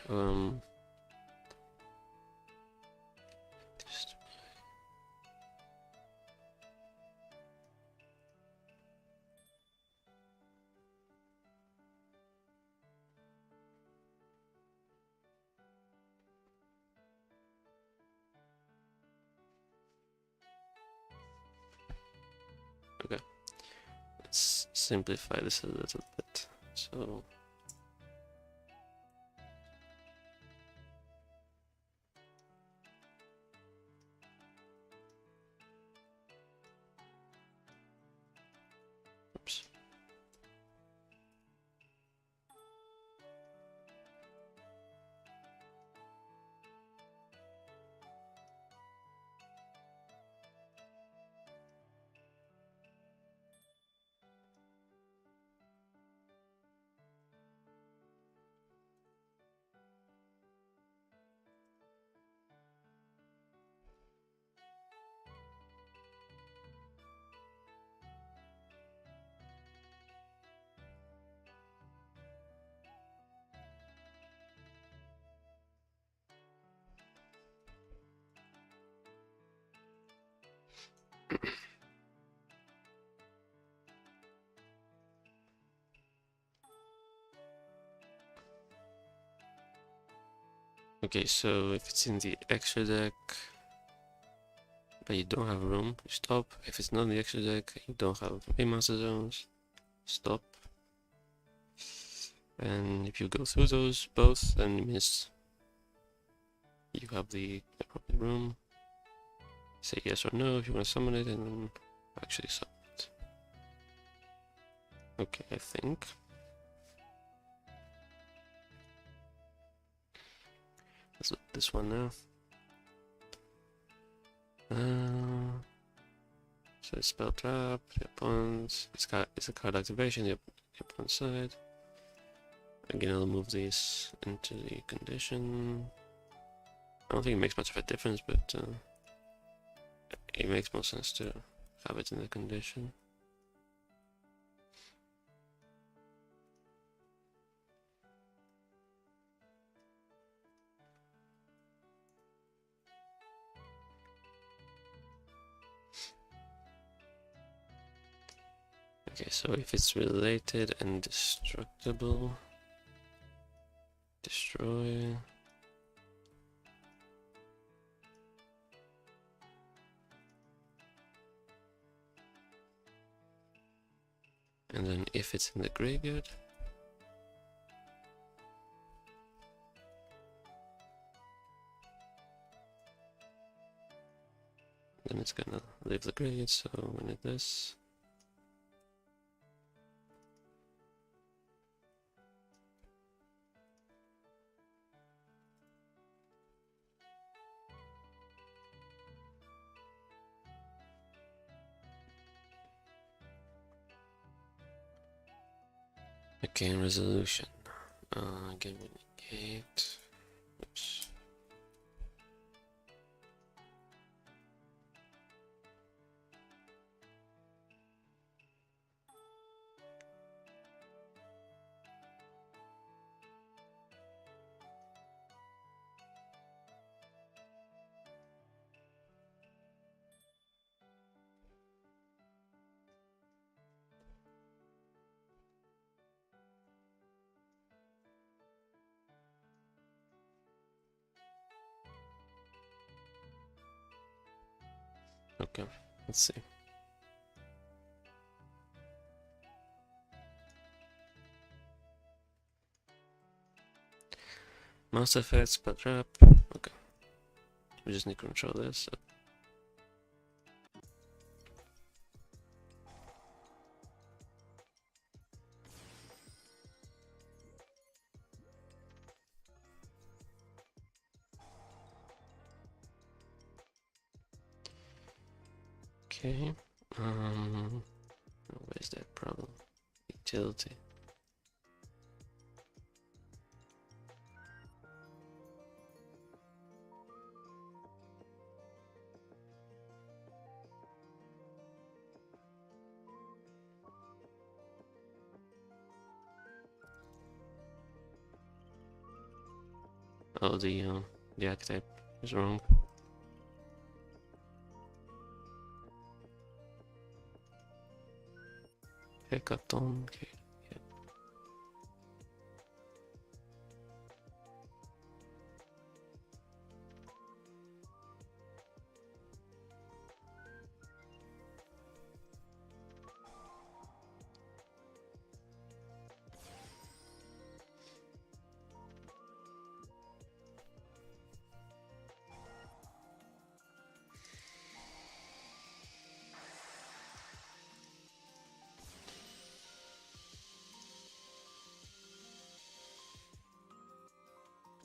Okay, let's simplify this a little bit. So oops. Okay, so if it's in the extra deck but you don't have room, you stop. If it's not in the extra deck, you don't have main monster zones, stop. And if you go through those both, then it means you have the appropriate room. Say yes or no if you want to summon it, and then actually summon it. Okay, I think. Let's look at this one now. So spell trap, the opponent, it's a card activation, the opponent's side. Again, I'll move these into the condition. I don't think it makes much of a difference, but it makes more sense to have it in the condition. Okay, so if it's related and destructible, destroy. And then if it's in the graveyard, then it's gonna leave the graveyard, so we need this. Okay, resolution. Again, we negate. Oops. Okay, let's see. Master effects, spell trap. Okay. We just need to control this. Okay. Where's that problem? Utility. Oh, the archetype is wrong. Hecatoncheire. Yeah.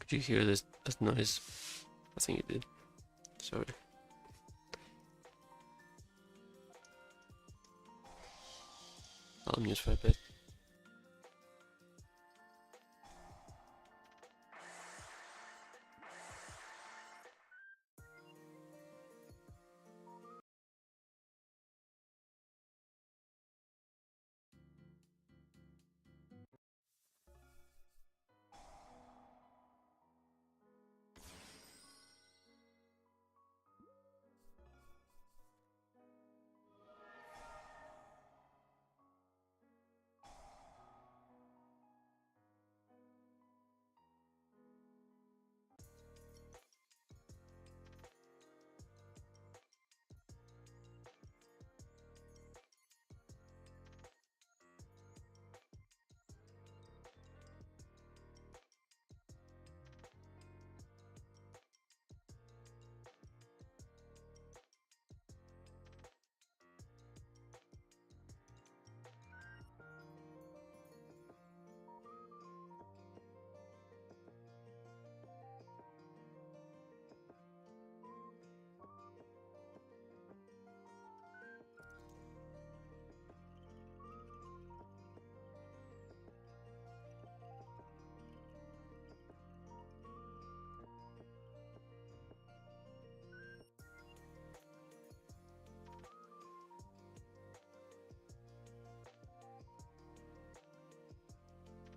Did you hear this noise? I think you did. Sorry. I'll mute for a bit.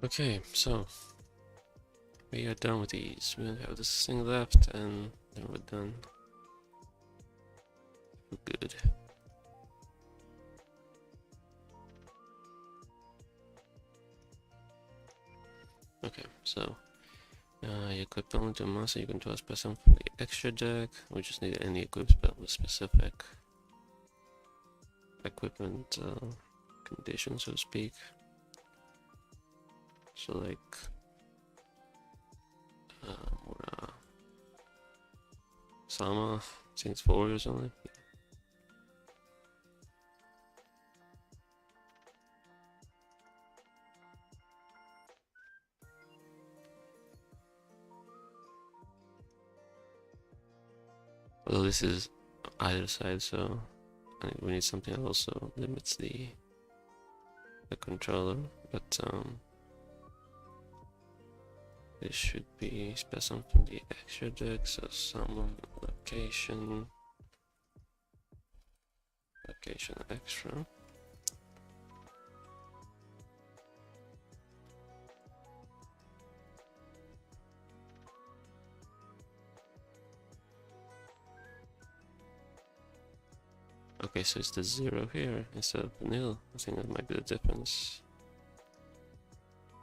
Okay, so we are done with these. We have this thing left, and then we're done. We're good. Okay, so you equip only to a monster. You can draw a spell from the extra deck. We just need any equip spell with specific equipment conditions, so to speak. So like Sama, I think it's 4 or something. Although this is either side, so we need something that also limits the controller, but this should be special from the extra deck, so summon location extra. Okay, so it's the 0 here instead of the nil. I think that might be the difference.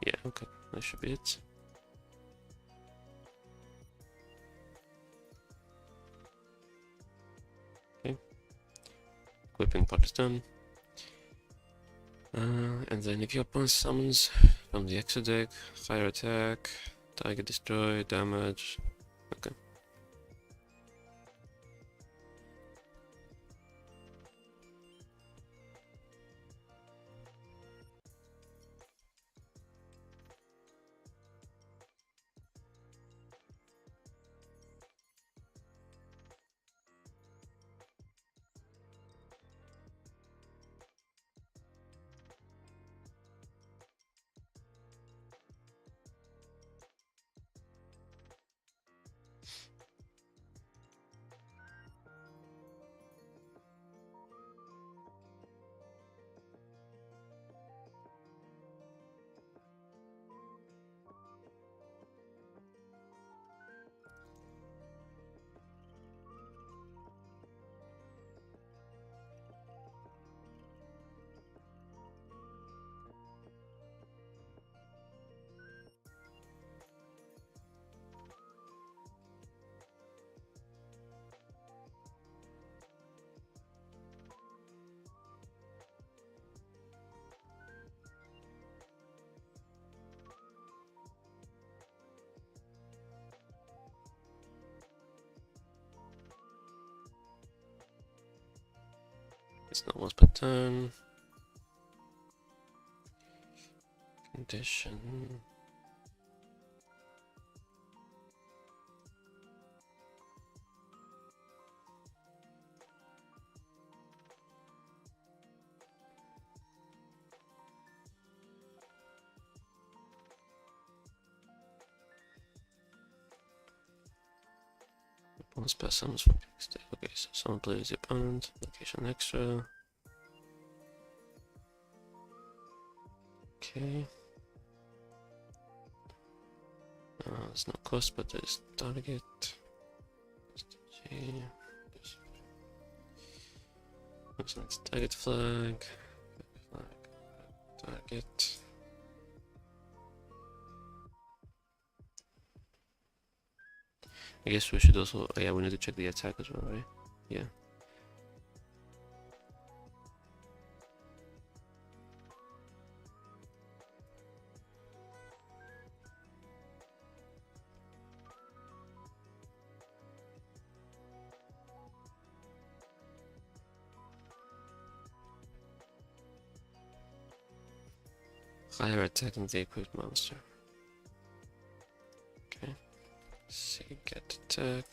Yeah, okay, that should be it. Okay, equipping part is done. And then if your opponent summons from the extra deck, fire attack, Target destroy, damage. Okay. It's not once per turn. Condition. Bonus per summons from state. Okay, so someone plays the opponent. Location extra. Okay. There's no cost, but there's target. G. Looks like it's target flag. Target. I guess we should also. Oh yeah, we need to check the attack as well, right? Yeah. Higher attack than the equipped monster. Okay. See, get attack.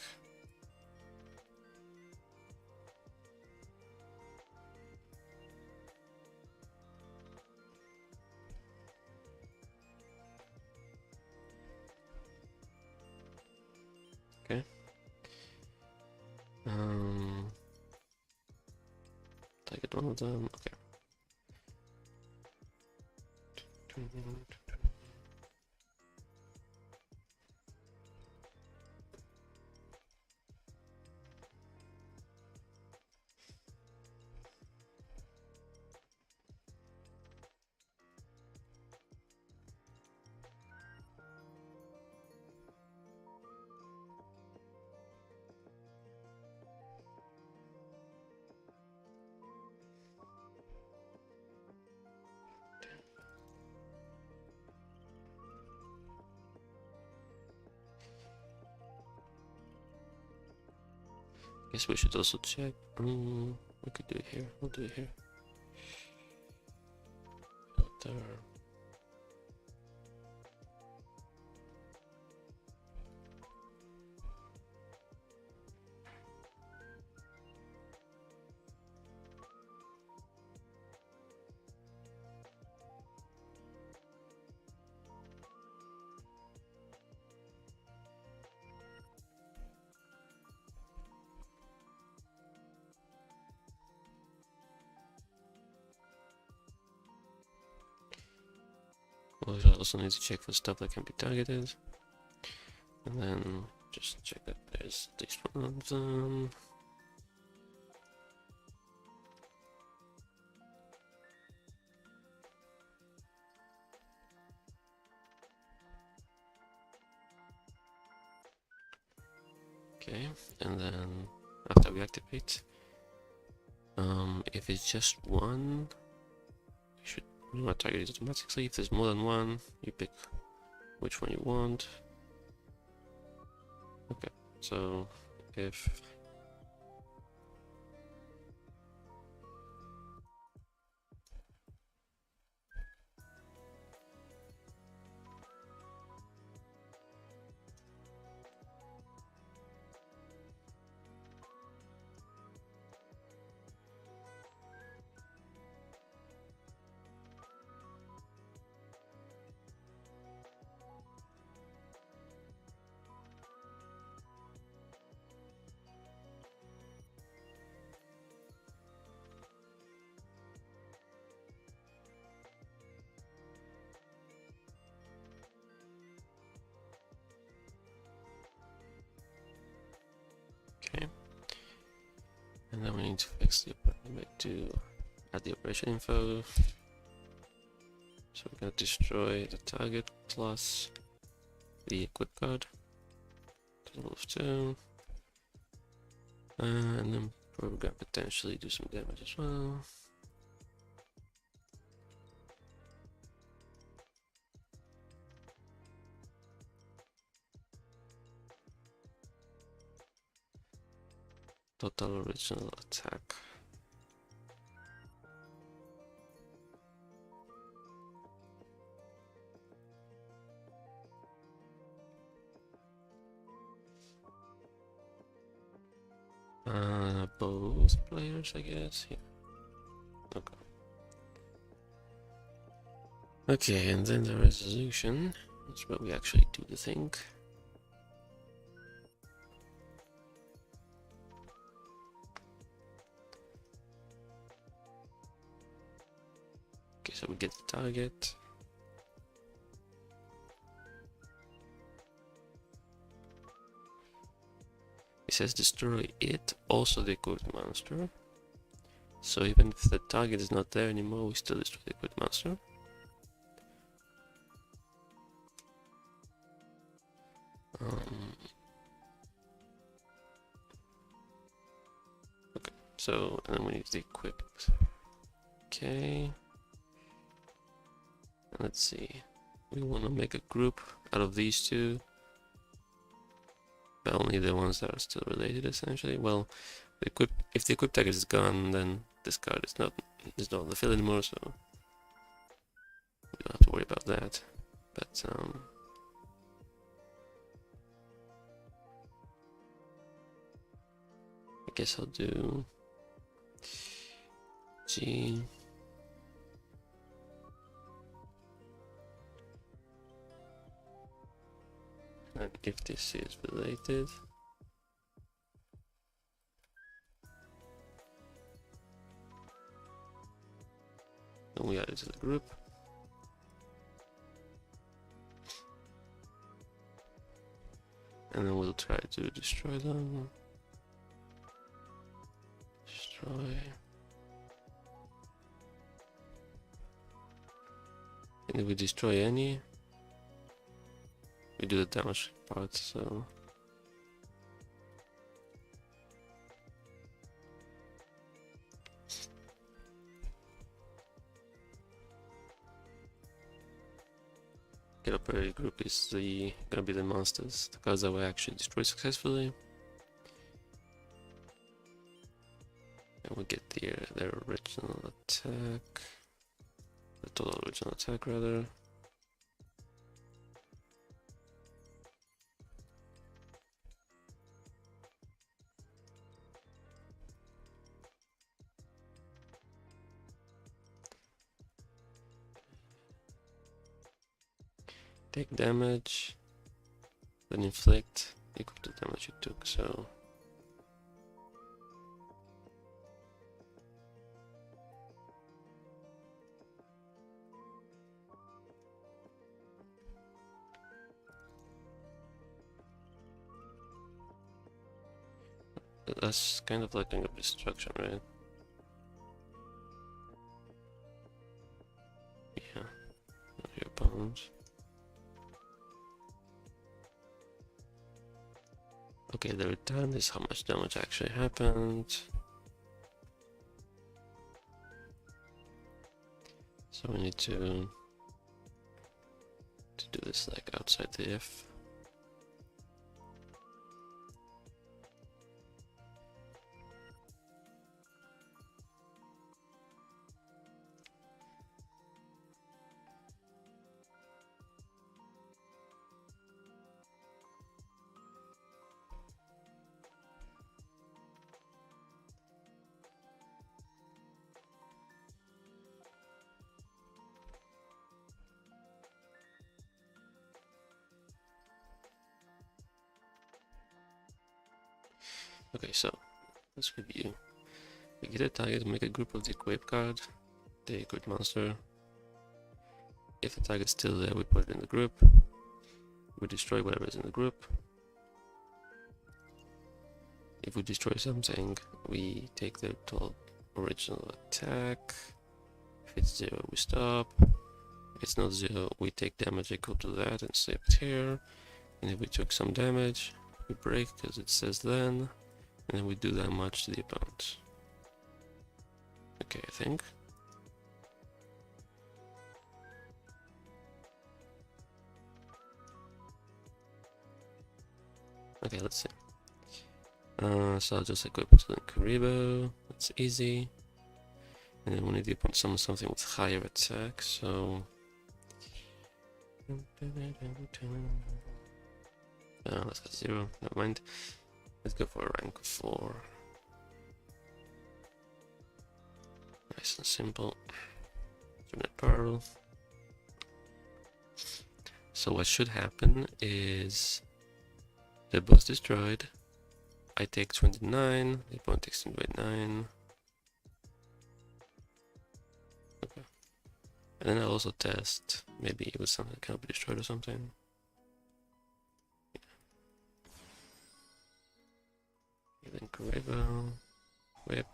Okay. Target one of them. Okay. Guess we should also check. We could do it here. We'll do it here. Filter. We also need to check for stuff that can be targeted. And then just check that there's at least one of them. Okay, and then after we activate, if it's just one, you should not target it automatically. If there's more than one, you pick which one you want. Okay, so if okay, and then we need to fix the to add the operation info. So we're gonna destroy the target plus the equip card, total of 2, and then we're gonna potentially do some damage as well. Total original attack. Both players, I guess. Yeah. Okay. Okay, and then the resolution. That's where we actually do the thing. Okay, so we get the target. It says destroy it, also the equipped monster. So even if the target is not there anymore, we still destroy the equipped monster. Okay, so and then we need the equipped. Okay. And let's see. We want to make a group out of these two. But only the ones that are still related, essentially. Well, if the equip tag is gone, then this card is not on the field anymore, so we don't have to worry about that. But I guess I'll do G. And if this is related, then we add it to the group. And then we'll try to destroy them. Destroy. And if we destroy any, we do the damage part, so Hecatoncheire group is gonna be the monsters, the cards that we actually destroy successfully. And we get their original attack, the total original attack rather. Take damage, then inflict equal to the damage you took, so that's kind of like a destruction, right? Yeah, your opponent. Okay, the return is how much damage actually happened. So we need to do this like outside the if. Okay, so let's review. We get a target, make a group of the equip card, the equipped monster. If the target's still there, we put it in the group. We destroy whatever is in the group. If we destroy something, we take the total original attack. If it's 0, we stop. If it's not 0, we take damage equal to that and save it here. And if we took some damage, we break because it says then. And then we do that much to the opponent. Okay, I think. Okay, let's see. So I'll just equip it to the Karibo. That's easy. And then we need to put something with higher attack, so... let's go 0, never mind. Let's go for a rank 4. Nice and simple. Unit Pearl. So what should happen is the boss destroyed. I take 29, the opponent takes 29. Okay. And then I'll also test maybe with something that cannot be destroyed or something. Yeah. Then Karibo, Whip.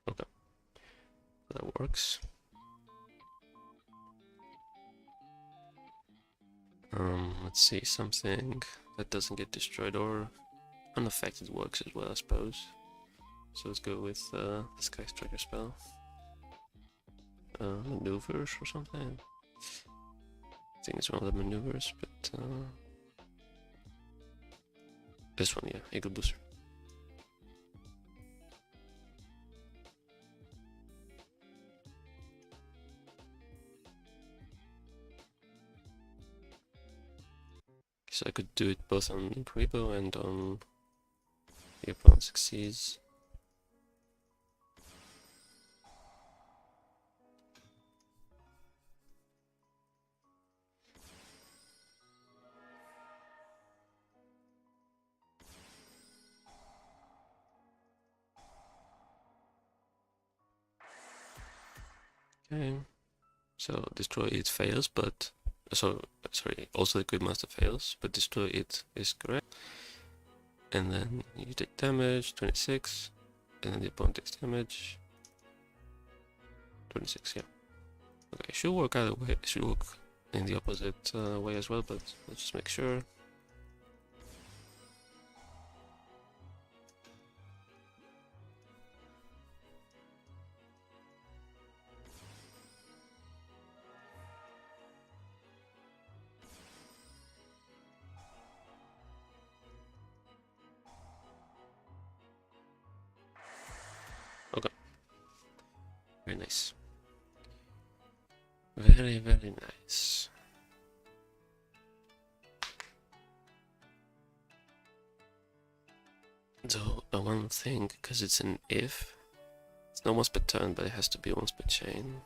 Okay, that works. Let's see, something that doesn't get destroyed or unaffected works as well, I suppose. So let's go with this guy's trigger spell. Maneuvers or something. I think it's one of the maneuvers, but this one, yeah, Eagle Booster. So I could do it both on Karibo and on the opponent succeeds. Okay, so destroy it fails, but sorry, also the Equipped Master fails, but destroy it is correct. And then you take damage, 26, and then the opponent takes damage, 26, yeah. Okay, it should work either way, it should work in the opposite way as well, but let's just make sure. Okay. Very nice. Very, very nice. So, one thing, because it's an if, it's not once per turn, but it has to be once per chain.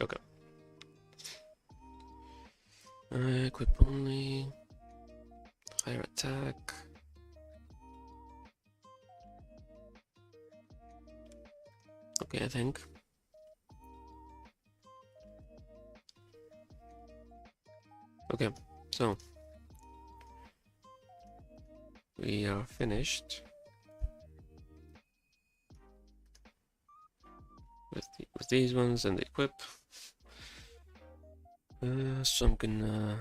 Okay. Equip only. Higher attack. Okay, I think. Okay, so we are finished with these ones and the equip. So I'm gonna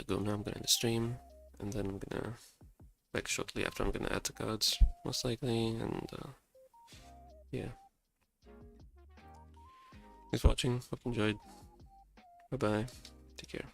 go now. I'm gonna end the stream, and then I'm gonna back shortly after. I'm gonna add the cards most likely, and yeah. Thanks for watching. Hope you enjoyed. Bye bye. Take care.